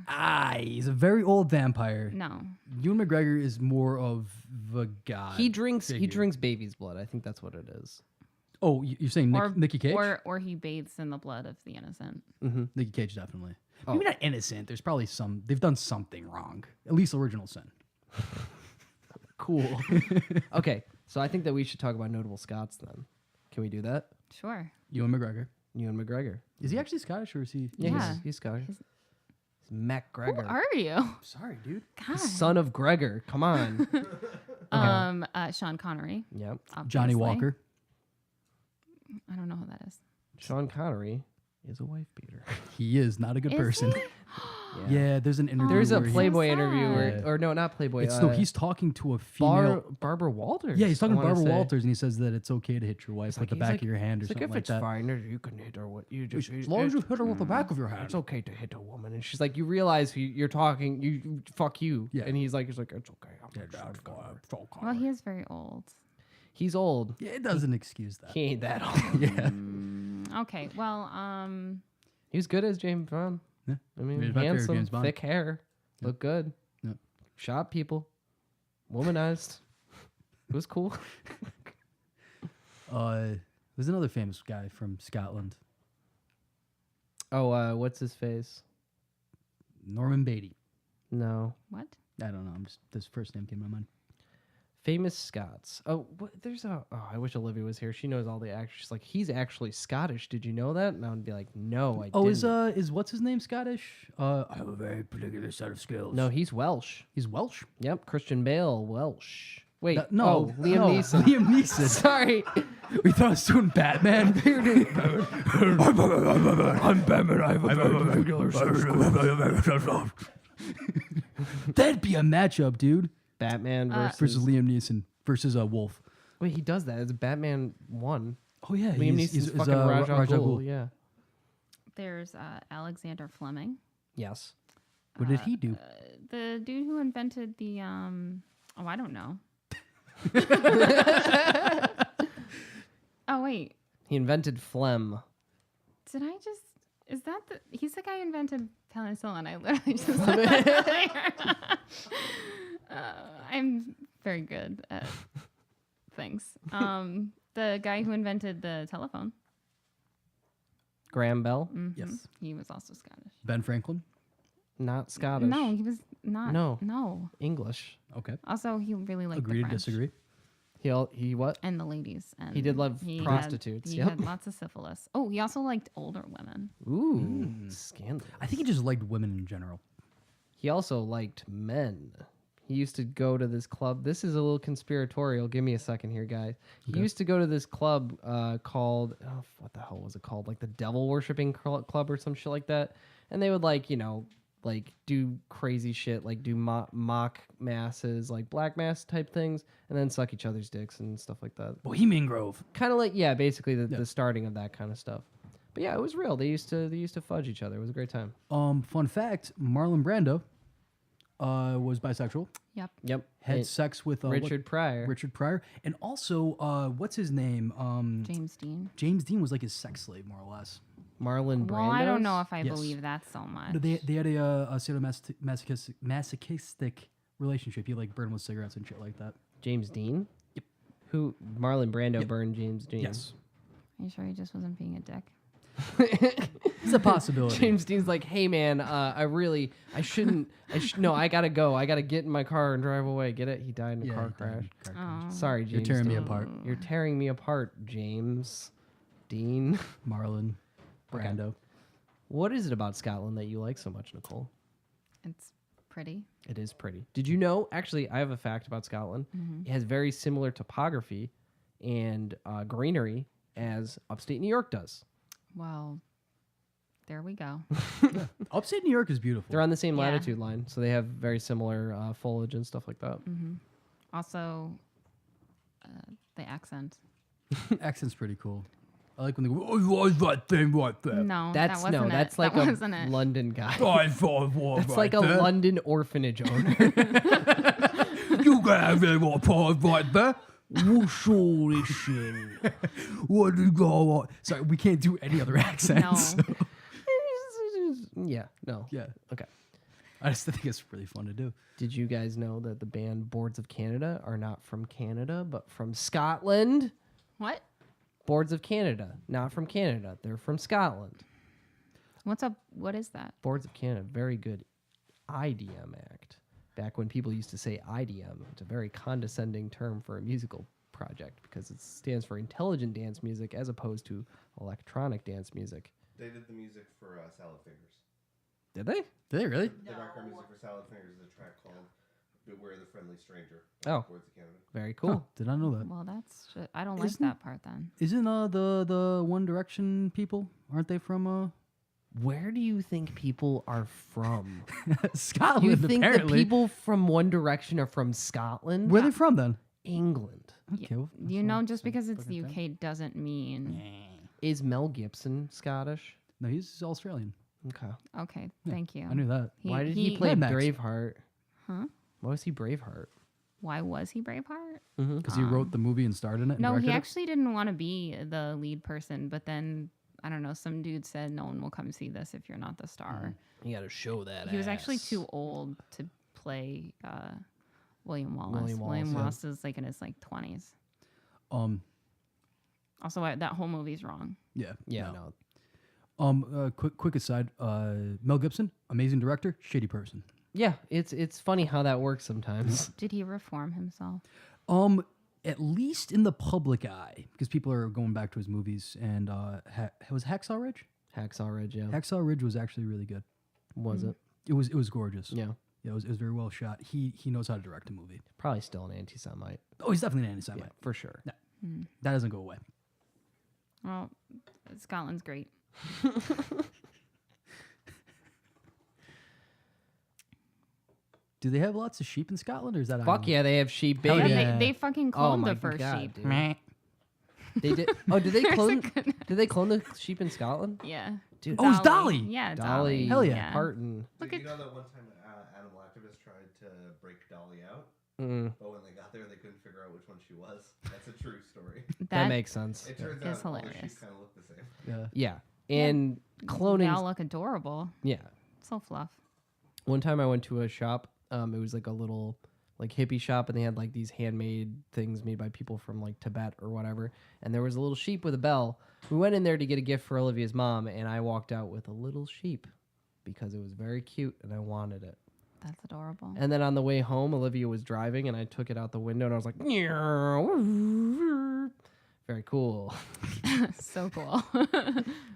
He's a very old vampire. No. Ewan McGregor is more of a god. He drinks figure. baby's blood. I think that's what it is. Oh, you're saying Nicky Cage? Or he bathes in the blood of the innocent. Nicky Cage, definitely. Oh. Maybe not innocent. There's probably they've done something wrong. At least original sin. Cool. Okay, so I think that we should talk about notable Scots then. Can we do that? Sure. Ewan McGregor. Ewan McGregor. Is he actually Scottish or is he? Yeah. He's Scottish. He's Who McGregor. are you? Sorry, dude. God. Son of Gregor. Come on. Sean Connery. Yep. Johnny obviously. Walker. I don't know who that is. Sean Connery is a wife beater. He is not a good Is person. he? Yeah, there's an interview. There's a where he- Playboy So interview where, sad. or no, not Playboy. no, he's talking to a female. Barbara Walters. Yeah, he's talking I to wanna Barbara say. Walters, and he says that it's okay to hit your wife with the He's back like- of your hand or he's something if like it's that. fine, you can hit her. What you just As long as you hit her with the back of your hand. It's okay to hit a woman, and she's like, you realize who you're talking. You fuck you. Yeah. And he's like, it's okay. I'm Yeah, not Sean Connery." Well, he is very old. He's old. Yeah, it doesn't excuse that. He ain't that old. Yeah. Okay. Well, He was good as James Bond. Yeah. I mean, He's my favorite handsome, James Bond. thick hair, looked good. Yep. Shot people, womanized. It was cool. There's another famous guy from Scotland, Oh, what's his face? Norman Beatty. No, what? I don't know. This first name came to my mind. famous Scots. Oh, there's a. Oh, I wish Olivia was here. She knows all the actors. She's like, he's actually Scottish. Did you know that? And I would be like, no, I didn't. Is what's his name Scottish? I have a very particular set of skills. No, he's Welsh. he's Welsh. Yep, Christian Bale, Welsh. Wait, No, Liam no, Neeson. Liam Neeson. Sorry. We thought I was doing Batman. I'm Batman. I have a very particular set of skills. That'd be a matchup, dude. Batman Versus Liam Neeson versus Wolf. Wait, he does that. It's Batman 1. Oh yeah, Liam Neeson's fucking Ra's al Ghul. Yeah. There's Alexander Fleming, Yes. What did he do? the dude who invented the Oh, I don't know. Oh wait, He invented phlegm. did I just? Is that the? He's the guy who invented penicillin. I literally just. Said that earlier. I'm very good at things. The guy who invented the telephone. Graham Bell. Yes. He was also Scottish. Ben Franklin. Not Scottish. No, he was not. No. No. English. Okay. Also, he really liked Agree the to French disagree. He what? and the ladies. And He did love had- prostitutes, He yep. had lots of syphilis. Oh, he also liked older women. Ooh, scandal. I think he just liked women in general. He also liked men. He used to go to this club. This is a little conspiratorial. Give me a second here, guys. He used to go to this club called, what the hell was it called? Like the Devil Worshipping Club or some shit like that. And they would like do crazy shit, like do mock masses, like black mass type things, and then suck each other's dicks and stuff like that. Bohemian Grove. Kind of like, yeah, basically the starting of that kind of stuff. But yeah, it was real. They used to fudge each other. It was a great time. Fun fact: Marlon Brando was bisexual. Yep. Yep. Had And sex with Richard Pryor. Richard Pryor, and also what's his name? James Dean. James Dean was like his sex slave, more or less. Marlon Brando. Well, I don't know if I Yes. believe that so much. But they had a masochistic relationship. He like burned with cigarettes and shit like that. James Dean. Yep. Who Marlon Brando burned James Dean. Yes, Are you sure he just wasn't being a dick? it's a possibility. James Dean's like, hey man, no, I gotta go. I gotta get in my car and drive away. Get it? He died in a car he died crash. in a car crash. Oh. Sorry, James. You're tearing me Dean. apart, You're tearing me apart, James Dean. Marlon Brando. What is it about Scotland that you like so much, Nicole? It's pretty. It is pretty. Did you know? Actually, I have a fact about Scotland. It has very similar topography and greenery as upstate New York does. Well, there we go. Upstate New York is beautiful. They're on the same Yeah. latitude line, so they have very similar foliage and stuff like that. Also, the accent. Accent's pretty cool. I like when they go, "Oh, what's that thing right there?" No, That's that wasn't it. that's like that a wasn't it. London guy. I thought it was That's right like a there. London orphanage owner. You got a little part right there. What do you go? Sorry, we can't do any other accents. No. Yeah, no. Yeah, Okay. I just think it's really fun to do. Did you guys know that the band Boards of Canada are not from Canada, but from Scotland? What? Boards of Canada, not from Canada. They're from Scotland. What's up? What is that? Boards of Canada, very good IDM act. Back when people used to say IDM, it's a very condescending term for a musical project because it stands for intelligent dance music as opposed to electronic dance music. They did the music for Salad Fingers. Did they? Did they really? The background music for Salad Fingers is a track called Beware the Friendly Stranger. Oh. Boards of Canada. Very cool. Huh, did not know that. Well, that's. I don't like Isn't- that part then. Isn't the One Direction people? Aren't they from Where do you think people are from? Scotland? You think the apparently. people from One Direction are from Scotland? Where are they from then? England. Okay, well, You know, just because it's the UK doesn't mean. Is Mel Gibson Scottish? no, he's Australian. Okay. Okay, thank you. I knew that. Why did he play Mad Max. Braveheart? Huh? Why was he Braveheart? Why was he Braveheart? Because he wrote the movie and starred in it. And No, he directed it? actually didn't want to be the lead person, but then I don't know. Some dude said no one will come see this if you're not the star. You got to show that. He was actually too old to play William Wallace. William Wallace, yeah. Wallace is like in his 20s. Also, that whole movie's wrong. Yeah. Yeah, no. no. Quick aside. Mel Gibson, amazing director, shitty person. Yeah, it's funny how that works sometimes. Did he reform himself? At least in the public eye, because people are going back to his movies. And was Hacksaw Ridge? Hacksaw Ridge, yeah. Hacksaw Ridge was actually really good. Was it? It was gorgeous. Yeah. Yeah, it was very well shot. He knows how to direct a movie. Probably still an anti-Semite. Oh, he's definitely an anti-Semite. Yeah, for sure. That doesn't go away. Well, Scotland's great. Do they have lots of sheep in Scotland, or is that Fuck Ireland? yeah, they have sheep, Hell baby. Yeah, yeah. they fucking Oh cloned my the first God, sheep. dude. They did. Oh, did they clone? Did they clone the sheep in Scotland? Yeah. Dude, Oh, it's Dolly. Yeah, Dolly. Hell yeah. Parton. Look Did at you know that one time animal activists tried to break Dolly out, Mm, but when they got there, they couldn't figure out which one she was? That's a true story. that makes sense. It turns Is out all the hilarious. sheep kind of look the same. Yeah. Yeah, and They cloning. all look adorable. Yeah. So fluff. One time I went to a shop. It was like a little hippie shop, and they had like these handmade things made by people from like Tibet or whatever. And there was a little sheep with a bell. We went in there to get a gift for Olivia's mom, and I walked out with a little sheep because it was very cute and I wanted it. That's adorable. And then on the way home, Olivia was driving, and I took it out the window, and I was like, very cool. So cool.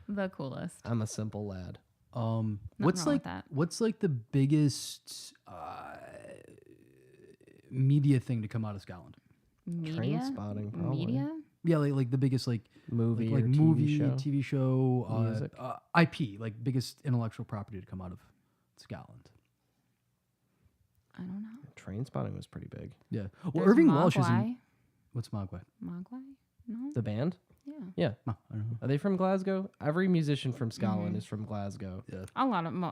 The coolest. I'm a simple lad. What's wrong like with that. what's like the biggest media thing to come out of Scotland? Media? Trainspotting, probably. Media? Yeah, like the biggest Movie like or movie, TV show. Music. IP, like biggest intellectual property to come out of Scotland. I don't know. Trainspotting was pretty big. Yeah. Well, There's Irving Welsh is in. Mogwai. What's Mogwai? Mogwai? No? The band? Yeah. Yeah. No, I don't know. Are they from Glasgow? Every musician from Scotland is from Glasgow. Yeah. A lot of them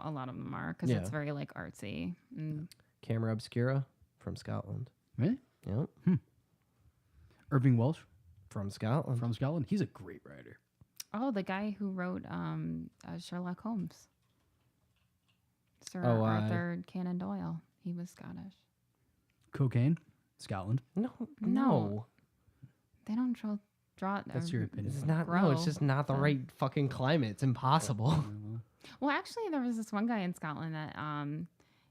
are because Yeah. it's very artsy. And Camera Obscura from Scotland. Really? Yep. Irving Welsh From Scotland. from Scotland. He's a great writer. oh, the guy who wrote Sherlock Holmes, Sir Oh, Arthur Conan Doyle. He was Scottish. Cocaine, Scotland. No. They don't draw. That's your opinion. It's not. grow. No, it's just not the right fucking climate. It's impossible. Well, actually, there was this one guy in Scotland that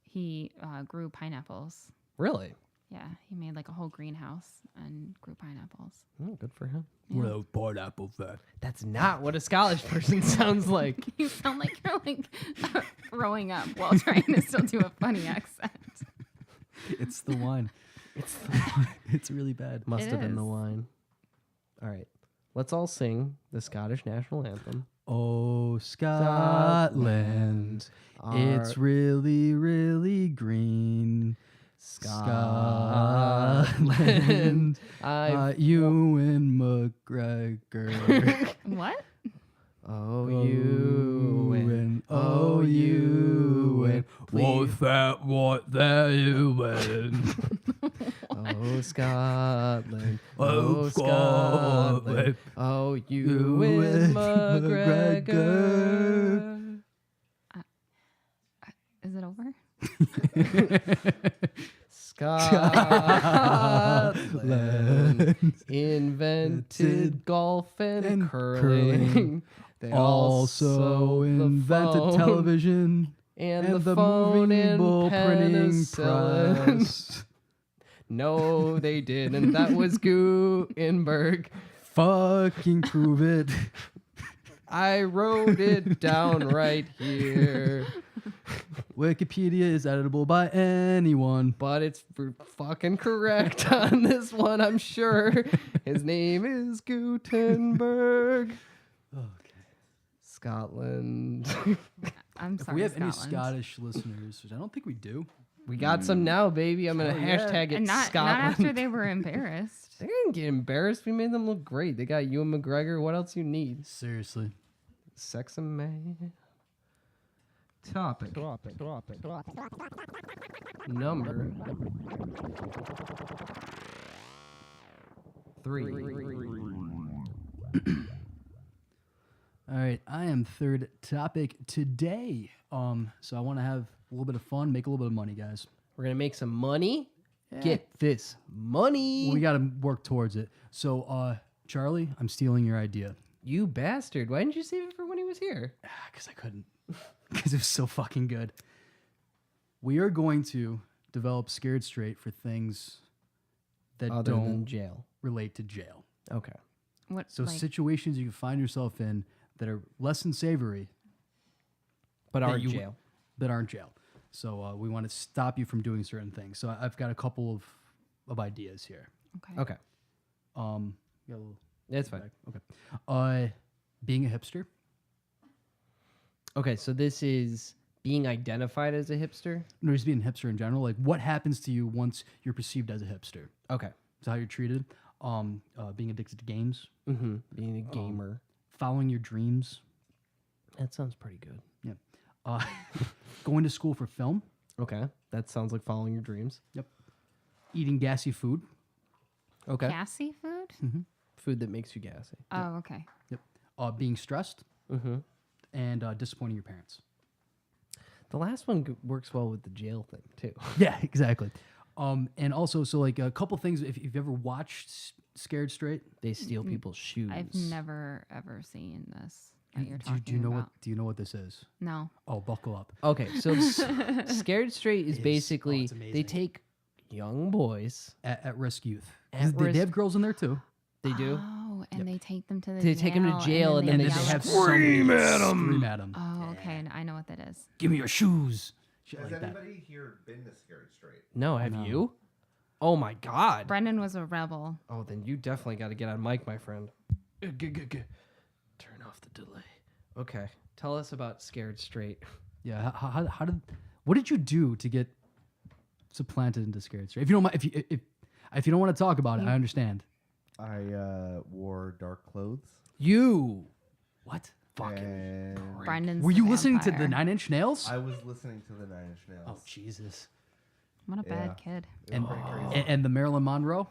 he grew pineapples. Really? Yeah, he made like a whole greenhouse and grew pineapples. Oh, good for him. What are those pineapples there? That's not what a Scottish person sounds like. You sound like you're growing up while trying to still do a funny accent. It's the wine. It's It's really bad. Must It have been the is. wine. All right. Let's all sing the Scottish national anthem. Oh, Scotland, it's really, really green. Scotland, Ewan McGregor. What? Oh, Ewan. Oh, Ewan. Please. What's that? What there, Ewan? Oh, Scotland. Oh, Oh, Scotland. Oh, Ewan McGregor. Is it over? Scotland invented golf and curling. They Also invented phone television and the moving phone and printing penicillin. press. No, they didn't. That was Gutenberg. Fucking prove it. I wrote it down right here. Wikipedia is editable by anyone. But it's fucking correct on this one, I'm sure. His name is Gutenberg. Okay. Scotland. I'm If sorry. we have any Scotland. Scottish listeners, which I don't think we do. We got some now, baby. I'm going to Oh, yeah. hashtag it And not Scotland. after they were embarrassed. They didn't get embarrassed. We made them look great. They got Ewan McGregor. What else you need? Seriously. Sex and man. Topic. Number 3. All right, I am third topic today. So I want to have a little bit of fun, make a little bit of money, guys. We're going to make some money. Get this money. We got to work towards it. So, Charlie, I'm stealing your idea. You bastard. Why didn't you save it for when he was here? Because I couldn't. Because it was so fucking good. We are going to develop Scared Straight for things that Other don't than jail. relate to jail. Okay. What? So like, situations you can find yourself in that are less than savory, But that our you- jail. that aren't jail. So we want to stop you from doing certain things. So I've got a couple of ideas here. okay. Okay. Got a little That's fine. back. Okay. Being a hipster. Okay, so this is being identified as a hipster? No, just being a hipster in general. Like, what happens to you once you're perceived as a hipster? Okay. Is how you're treated. Being addicted to games. Mm-hmm. Being a gamer. Following your dreams. That sounds pretty good. Yeah. Going to school for film. Okay. That sounds like following your dreams. Yep. Eating gassy food. Okay. Gassy food? Food that makes you gassy. Oh, okay. Yep. Being stressed. Mm-hmm. And disappointing your parents. The last one works well with the jail thing, too. Yeah, exactly. And also, so like a couple things. If you've ever watched Scared Straight, They steal people's shoes. I've never ever seen this that you're do talking you know about. what? Do you know what this is? No. Oh, buckle up. Okay, so Scared Straight is It's- basically it's they amazing. take young boys. At risk youth. 'Cause At they risk- have girls in there too. They do. Oh, and they take them to the They take 'em to jail and And they then they yell have at them. scream at them. Scream at them. Oh, okay. I know what that is. Give me your shoes. Shit Has like that. anybody here been to Scared Straight? No, have No. you? Oh my God. Brendan was a rebel. Oh, then you definitely got to get on mic, my friend. Turn off the delay. Okay, tell us about Scared Straight. Yeah. How did? What did you do to get supplanted into Scared Straight? If you don't mind, if you don't want to talk about it, I understand. I wore dark clothes. You. What? Fucking. And Brendan's Were the you listening to the vampire. Nine Inch Nails? I was listening to the Nine Inch Nails. Oh Jesus. What a bad kid. It was pretty crazy. And the Marilyn Monroe.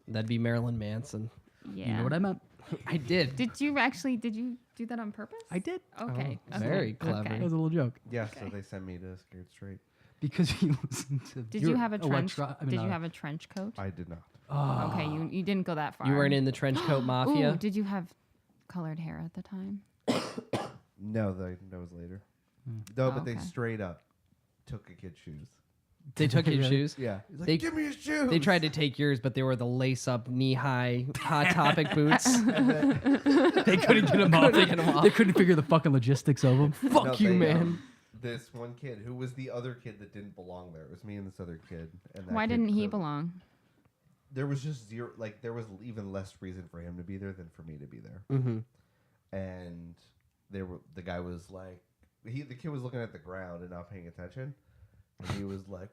That'd be Marilyn Manson. Yeah. You know what I meant? I did. Did you do that on purpose? I did. Okay. Oh, okay, very clever. That okay. was a little joke. Yeah, so they sent me to Scared Straight. Because you listened to. Did you have a trench? Did you have? have a trench coat? I did not. Okay, you didn't go that far. You weren't in the trench coat mafia. Ooh, did you have colored hair at the time? No, that was later. No, but they Okay. straight up took a kid's shoes. They took your Yeah. shoes. Yeah. He's like, They- give me your shoes. They tried to take yours, but they were the lace-up, knee-high, Hot Topic boots. They couldn't get them off. Couldn't get 'em off. They couldn't figure the fucking logistics of them. Fuck No, you, they, man. This one kid, who was the other kid that didn't belong there. It was me and this other kid. And that Why kid didn't he clearly- belong? There was just zero, like, there was even less reason for him to be there than for me to be there. Mm-hmm. And the guy was like, the kid was looking at the ground and not paying attention. And he was like,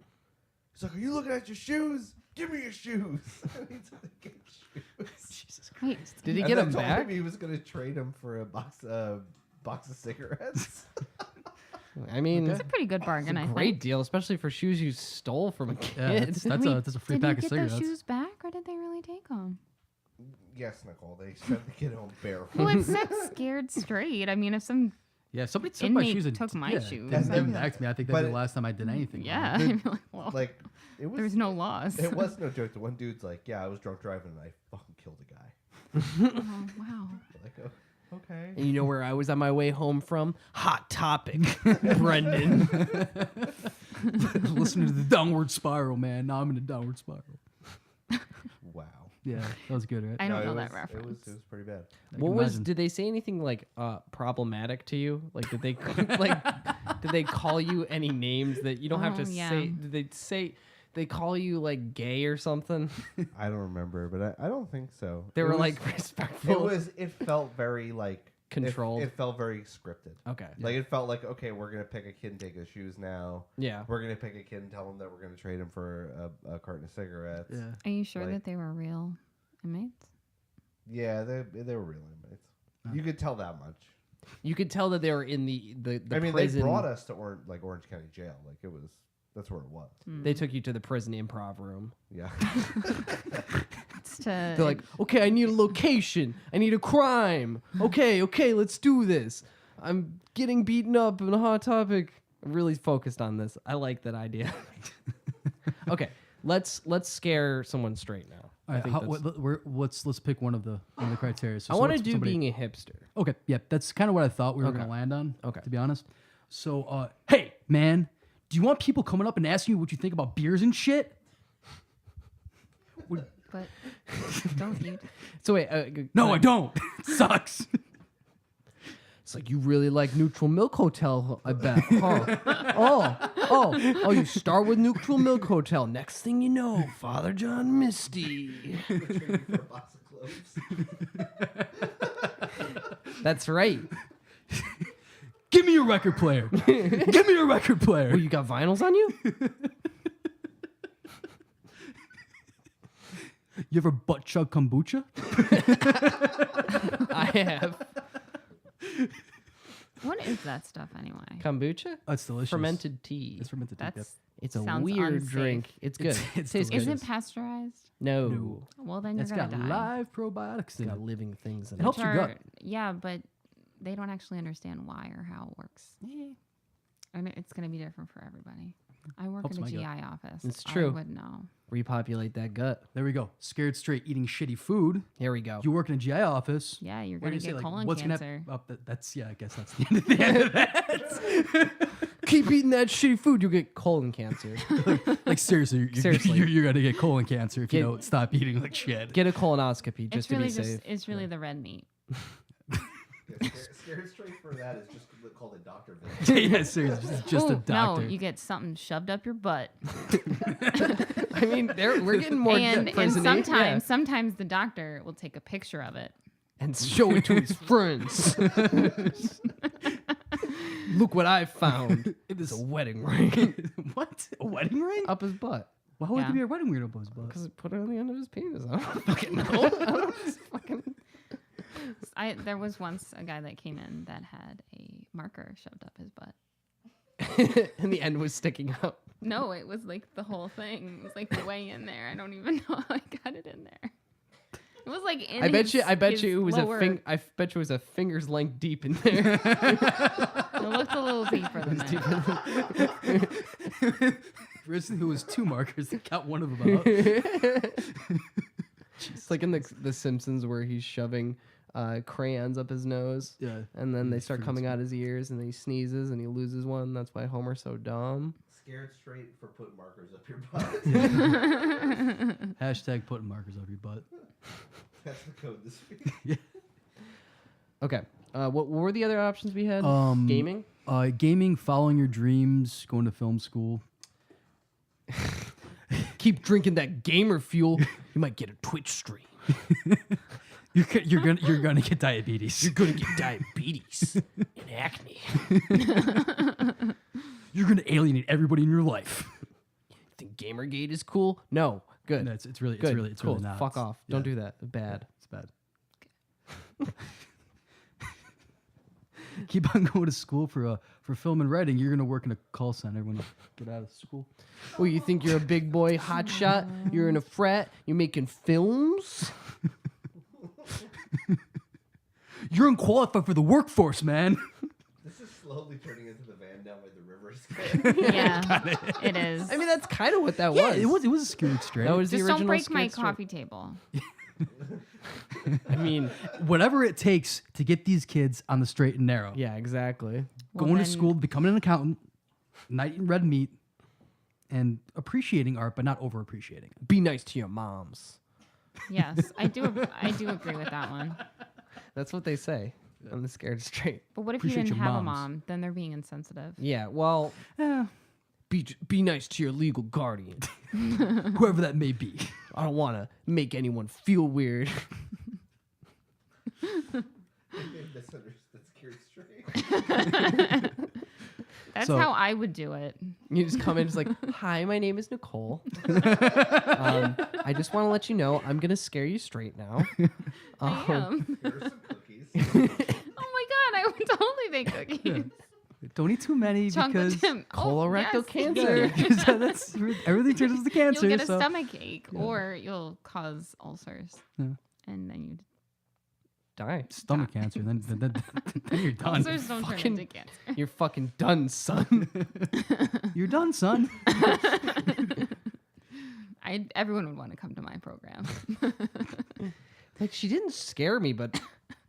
are you looking at your shoes? Give me your shoes. And he took the kid's shoes. Jesus Christ. Wait, Did he And get I him told back? him he was going to trade him for a box of cigarettes. I mean, It's a pretty good bargain, I think. great deal, especially for shoes you stole from a Yeah, kid. that's a free Did pack he of get those cigarettes. shoes back, or did they really take them? Yes, Nicole. They sent the kid home barefoot. Well, it said scared straight. I mean, if some Yeah, if somebody took my Inmate shoes and took my shoes. didn't And give them then- back to me. I think but that'd be it- the last time I did anything. yeah, wrong. I'd be like, well, Like it was. there's no loss. It was no joke. The one dude's like, "Yeah, I was drunk driving and I fucking killed a guy." Oh, wow. Like, oh, okay. And you know where I was on my way home from? Hot Topic, Brendan. Listening to the downward spiral, man. Now I'm in a downward spiral. Wow. Yeah, that was good, right? I don't No, know it that was- reference. It was pretty bad. I What can was? imagine. Did they say anything like problematic to you? Like, did they like? Did they call you any names that you don't have to Oh, yeah. say? Did they say? They call you like gay or something? I don't remember, but I don't think so. They It were was- like respectful. It felt very like Controlled. It felt very scripted. Okay. Like it felt like, okay, we're gonna pick a kid and take his shoes now. Yeah. We're gonna pick a kid and tell him that we're gonna trade him for a carton of cigarettes. Yeah. Are you sure Like- that they were real inmates? Yeah, they were real inmates. You could tell that much. You could tell that they were in the I mean, prison. they brought us to Orange County Jail. Like it was, that's where it was. They took you to the prison improv room. Yeah. It's to They're like, okay, I need a location. I need a crime. Okay, let's do this. I'm getting beaten up in a Hot Topic. I'm really focused on this. I like that idea. Okay, let's scare someone straight now. All right, I think let's pick one of the criteria. So I want to what's do somebody- being a hipster. Okay, yeah, that's kind of what I thought we were Okay. gonna land on. Okay. To be honest. So, hey, man, do you want people coming up and asking you what you think about beers and shit? but don't you? So wait, No, I don't. It sucks. It's like you really like Neutral Milk Hotel, I bet. Huh? Oh, you start with Neutral Milk Hotel. Next thing you know, Father John Misty. That's right. Give me your record player. Give me your record player. Well, you got vinyls on you? You ever butt chug kombucha? I have. What is that stuff anyway? Kombucha? That's delicious. Fermented tea. It's fermented. Yep. That's It's a sounds weird unsafe. drink. It's good. It's Tastes good. Is delicious. it pasteurized? No. Well, then you're It's gonna got die. live probiotics It's in it. got living things in It it. helps your gut. Yeah, but they don't actually understand why or how it works. And it's going to be different for everybody. I work Helps in a my gut. GI office. It's true. I would know. Repopulate that gut. There we go. Scared straight, eating shitty food. Here we go. You work in a GI office. Yeah, you're What do going to you get say? Like, colon what's cancer. gonna? That's yeah. I guess that's the end of that. Keep eating that shitty food, you'll get colon cancer. Like seriously, Seriously. you're gonna get colon cancer if you Get- don't stop eating like shit. Get a colonoscopy just It's to really be safe. it's really the red meat. Scared straight for that is just called a doctor visit. Yeah, seriously, just a Ooh, doctor. No, you get something shoved up your butt. I mean, we're getting more and prison-y. sometimes the doctor will take a picture of it. And show it to his friends. Look what I found. It is a wedding ring What? A wedding ring? up his butt. Why would Yeah. there be a wedding ring up his butt? Because it put it on the end of his penis. I don't fucking know. I don't just fucking... There was once a guy that came in that had a marker shoved up his butt. And the end was sticking out. No, it was like the whole thing. It was like way in there. I don't even know how I got it in there. It was like in I bet you his it was lower, I bet you it was a finger's length deep in there. It looked a little deeper than that. Originally, it was two markers. They got one of them out. It's like in the Simpsons where he's shoving crayons up his nose. Yeah. And then they He's start freaking coming out his ears and then he sneezes and he loses one. That's why Homer's so dumb. Scared straight for putting markers up your butt. Hashtag putting markers up your butt. That's the code this week. Okay. What were the other options we had? Gaming? Gaming, following your dreams, going to film school. Keep drinking that gamer fuel. You might get a Twitch stream. You're gonna get diabetes. You're going to get diabetes and acne. You're gonna alienate everybody in your life. Think Gamergate is cool? No. Good. No, it's really Good. really cool. not. Fuck off. Don't Yeah, do that. Bad. It's bad. keep on going to school for film and writing. You're gonna work in a call center when you get out of school. Oh, you think you're a big boy hotshot? You're in a frat? You're making films? You're unqualified for the workforce, man. This is slowly turning into the van down by the river. Yeah, it is. I mean, that's kind of what that Yeah, was. it was a scared straight. That was the Just original. don't break my Scared Straight. coffee table. I mean, Whatever it takes to get these kids on the straight and narrow. yeah, exactly. Well, Going to then- school, becoming an accountant, not eating red meat, and appreciating art, but not over appreciating it. Be nice to your moms. Yes, I do agree with that one. That's what they say. I'm the Scared Straight. But what if you Appreciate didn't your have a moms. mom? Then they're being insensitive. Yeah, well, be nice to your legal guardian. Whoever that may be. I don't want to make anyone feel weird. They misunderstood Scared Straight. That's So- how I would do it. You just come in, just like, hi, my name is Nicole. I just want to let you know I'm gonna scare you straight now. I am. Here are some cookies. Oh my god, I would totally make cookies. Don't eat too many Chocolate because chip. Colorectal yes. cancer. because that's everything turns to cancer. You'll get a so. stomach ache, or you'll cause ulcers, Yeah. and then you Die. Stomach cancer, then you're done. ulcers don't turn fucking- into cancer. You're fucking done, son. You're done, son. Everyone would want to come to my program. Like, she didn't scare me, but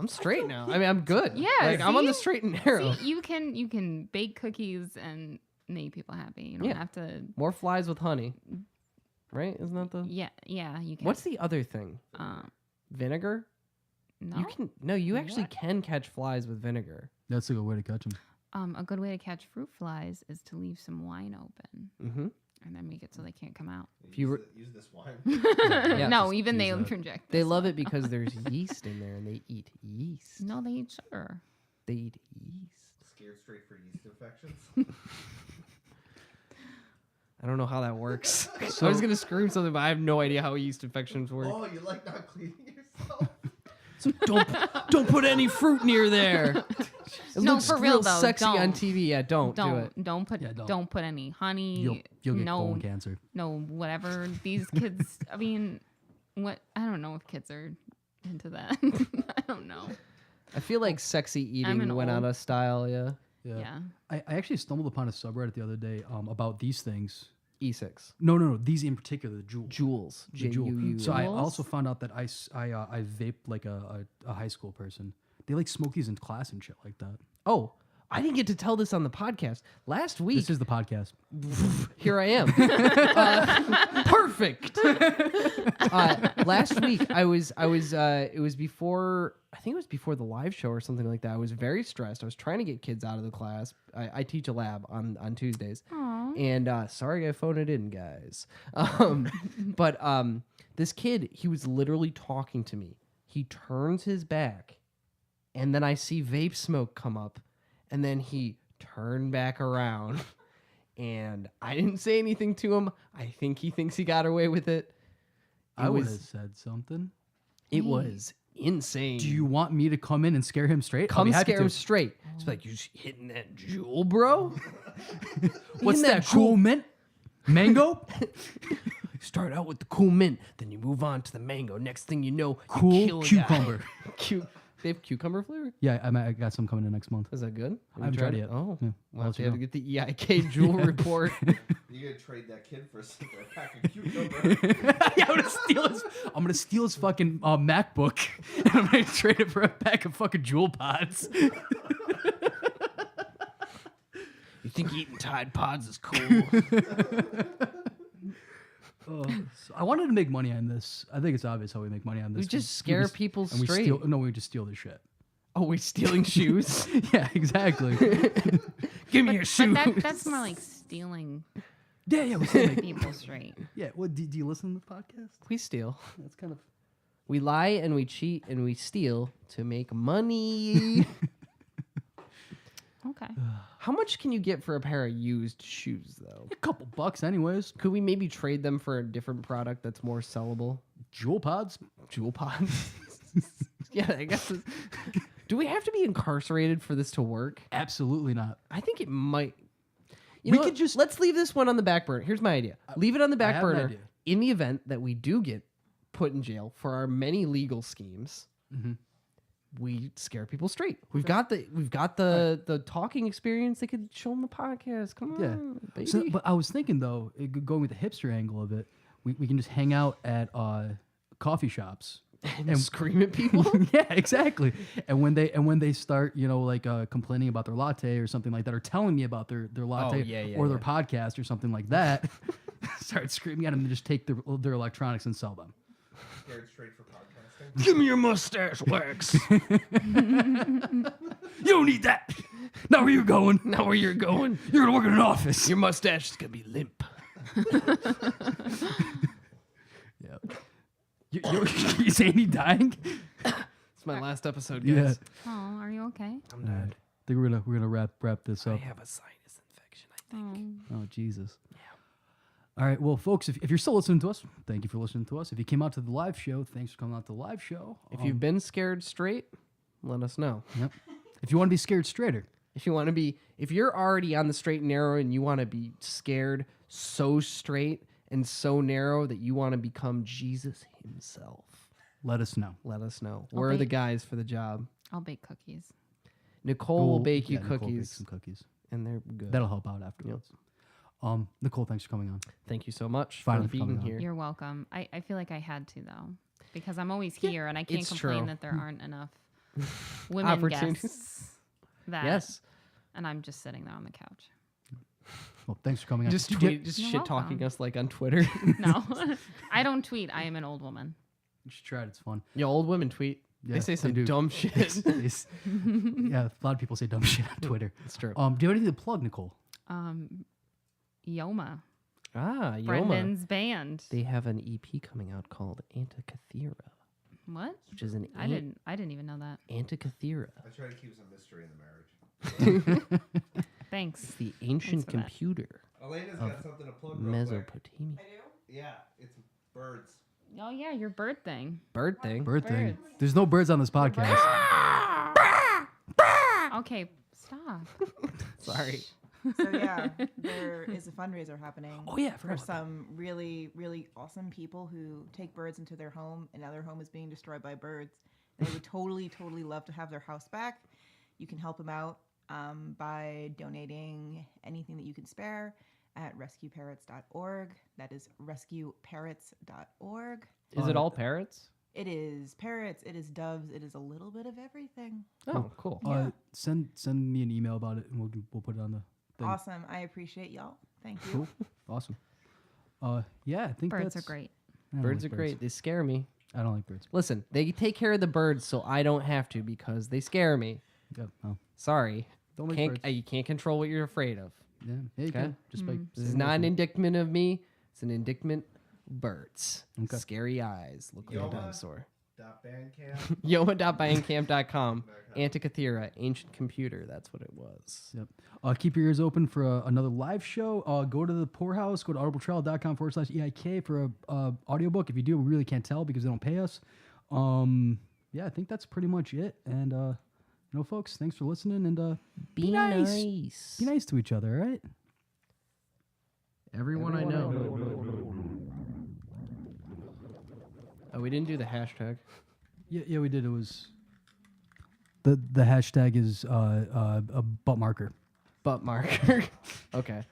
I'm straight now. I mean, I'm good. Yeah, Like, I'm on the see? straight and narrow. See, you can bake cookies and make people happy. You don't Yeah. have to. More flies with honey. Right? Isn't that the... Yeah, you can. What's the other thing? Vinegar? no? You can... No, you actually What? can catch flies with vinegar. That's a good way to catch them. A good way to catch fruit flies is to leave some wine open Mm-hmm. and then make it so they can't come out. If you were- use this wine. Yeah, no, just even they use that. inject. They this love one. it because there's yeast in there, and they eat yeast. No, they eat sugar. They eat yeast. Scared Straight for yeast infections. I don't know how that works. I was gonna scream something, but I have no idea how yeast infections work. Oh, you like not cleaning yourself? So don't put any fruit near there. It No, looks for real, real though, sexy on don't. TV. Yeah, don't do it. Don't put Yeah, don't. don't put any honey. You'll get no colon cancer. no whatever these kids. I mean, what I don't know if kids are into that. I don't know. I feel like sexy eating an went out old- of style. Yeah. Yeah. I actually stumbled upon a subreddit the other day about these things. E6 No, these in particular, the jewel. Jules. The jewel. J-U-U-L. So I Jewels? also found out that I vaped like a high school person. They like smoke these in class and shit like that. Oh, I didn't get to tell this on the podcast last week. This is the podcast. Here I am. Perfect. Last week it was before, I think it was before the live show or something like that. I was very stressed. I was trying to get kids out of the class. I teach a lab on Tuesdays. Aw. And sorry I phoned it in, guys. But this kid, he was literally talking to me. He turns his back, and then I see vape smoke come up, and then he turned back around. And I didn't say anything to him. I think he thinks he got away with it. I would have was said something. it was insane. Do you want me to come in and scare him straight? I'll come be happy scare him to. straight? It's like, you just hitting that jewel, bro. What's Hitting that? Cool mint? Mango? You start out with the cool mint, then you move on to the mango. Next thing you know, you Cool kill a guy. cucumber. They have cucumber flavor? Yeah, I got some coming in next month. Is that good? I haven't tried it yet. Oh, Yeah, well, I'll let you you have to know. get the EIK jewel report. You gonna trade that kid for a pack of cucumber? Yeah, I'm gonna steal his fucking MacBook, and I'm gonna trade it for a pack of fucking jewel pods. You think eating Tide Pods is cool? So I wanted to make money on this. I think it's obvious how we make money on this. We just scare people and we straight. steal. No, we just steal the shit. Oh, we're stealing shoes? Yeah, exactly. Give me your shoes. But that's more like stealing yeah, we steal. people straight. Yeah. What do you listen to the podcast? We steal. That's kind of. We lie and we cheat and we steal to make money. Okay. How much can you get for a pair of used shoes, though? A couple bucks, anyways. Could we maybe trade them for a different product that's more sellable? Jewel pods. Jewel pods? Yeah, I guess. Do we have to be incarcerated for this to work? Absolutely not. I think it might. You We know could what? just- let's leave this one on the back burner. Here's my idea. Leave it on the back have an burner idea. in the event that we do get put in jail for our many legal schemes. Mhm. We scare people straight. We've got the talking experience. They could show them the podcast. Come on, Yeah. baby. So, but I was thinking though, going with the hipster angle of it, we can just hang out at coffee shops. and scream at people. Yeah, exactly. And when they start, like complaining about their latte or something like that, or telling me about their latte or their podcast or something like that, start screaming at them and just take their electronics and sell them. Scared straight for podcasting. Give me your mustache wax. You don't need that. Now where you going? Now where you're going? You're gonna work in an office. Your mustache is gonna be limp. Yeah. You saying he dying? It's my last episode, Yeah. guys. Oh, are you okay? I'm dead. I think we're gonna wrap this I up. have a sinus infection. I think. Oh. Oh Jesus. Yeah. All right. Well, folks, if you're still listening to us, thank you for listening to us. If you came out to the live show, thanks for coming out to the live show. If you've been scared straight, let us know. Yep. If you want to be scared straighter, If you want to be, if you're already on the straight and narrow and you want to be scared so straight and so narrow that you want to become Jesus himself, let us know. let us know. We're the bake. guys for the job. I'll bake cookies. Nicole will Cool. bake you Yeah, Nicole bakes cookies, some cookies. and they're good. That'll help out afterwards. Nicole, thanks for coming on. Thank you so much Finally for coming being on. here. You're welcome. I feel like I had to though, because I'm always here and I can't it's complain true. that there aren't enough women Opportunities. guests. That Yes. and I'm just sitting there on the couch. Well, thanks for coming on. Just Did you- tweet, just You're shit talking welcome. us like on Twitter. No, I don't tweet. I am an old woman. You should try it. It's fun. Yeah, old women tweet. Yeah, they say some do. dumb shit. Yeah, a lot of people say dumb shit on Twitter. It's true. Do you have anything to plug, Nicole? Yoma, Yoma. Brendan's band. They have an EP coming out called Antikythera, What? which is an I didn't even know that. Antikythera. I try to keep some mystery in the marriage. Thanks. It's the ancient for that. computer Elena's of got something to plug real quick. Mesopotamia. Yeah, it's birds. Oh yeah, your bird thing. Bird thing. Bird thing. Birds. There's no birds on this podcast. Okay, stop. Sorry. So yeah, there is a fundraiser happening. Oh, yeah, I for forgot about that. some really, really awesome people who take birds into their home, and now their home is being destroyed by birds. And they would totally, totally love to have their house back. You can help them out by donating anything that you can spare at rescueparrots.org. That is rescueparrots.org. Is it all parrots? It is parrots. It is doves. It is a little bit of everything. Oh, cool. Yeah. Send me an email about it, and we'll put it on the thing. Awesome. I appreciate y'all. Thank you. Cool. Awesome. Yeah, I think Birds are that's great. I don't Birds like are great. They scare me. I don't like birds. Listen, they take care of the birds so I don't have to because they scare me. Yeah, no. Sorry. Don't like Can't, birds. you can't control what you're afraid of. Yeah, yeah, you Okay. can. Just by This is saying not an listen. indictment of me. It's an indictment of birds. Okay. Scary eyes. Look like a Yoma. dinosaur. Bandcamp. Yoma.bandcamp.com. Antikythera, ancient computer. That's what it was. Yep. Keep your ears open for another live show. Go to the Poorhouse. Go to audibletrial.com/EIK for a audiobook. If you do, we really can't tell because they don't pay us. Yeah, I think that's pretty much it. And folks, thanks for listening. And Be nice. Be nice to each other, all right? Everyone I know. Oh, we didn't do the hashtag. Yeah, we did. It was the hashtag is a butt marker. Butt marker. Okay.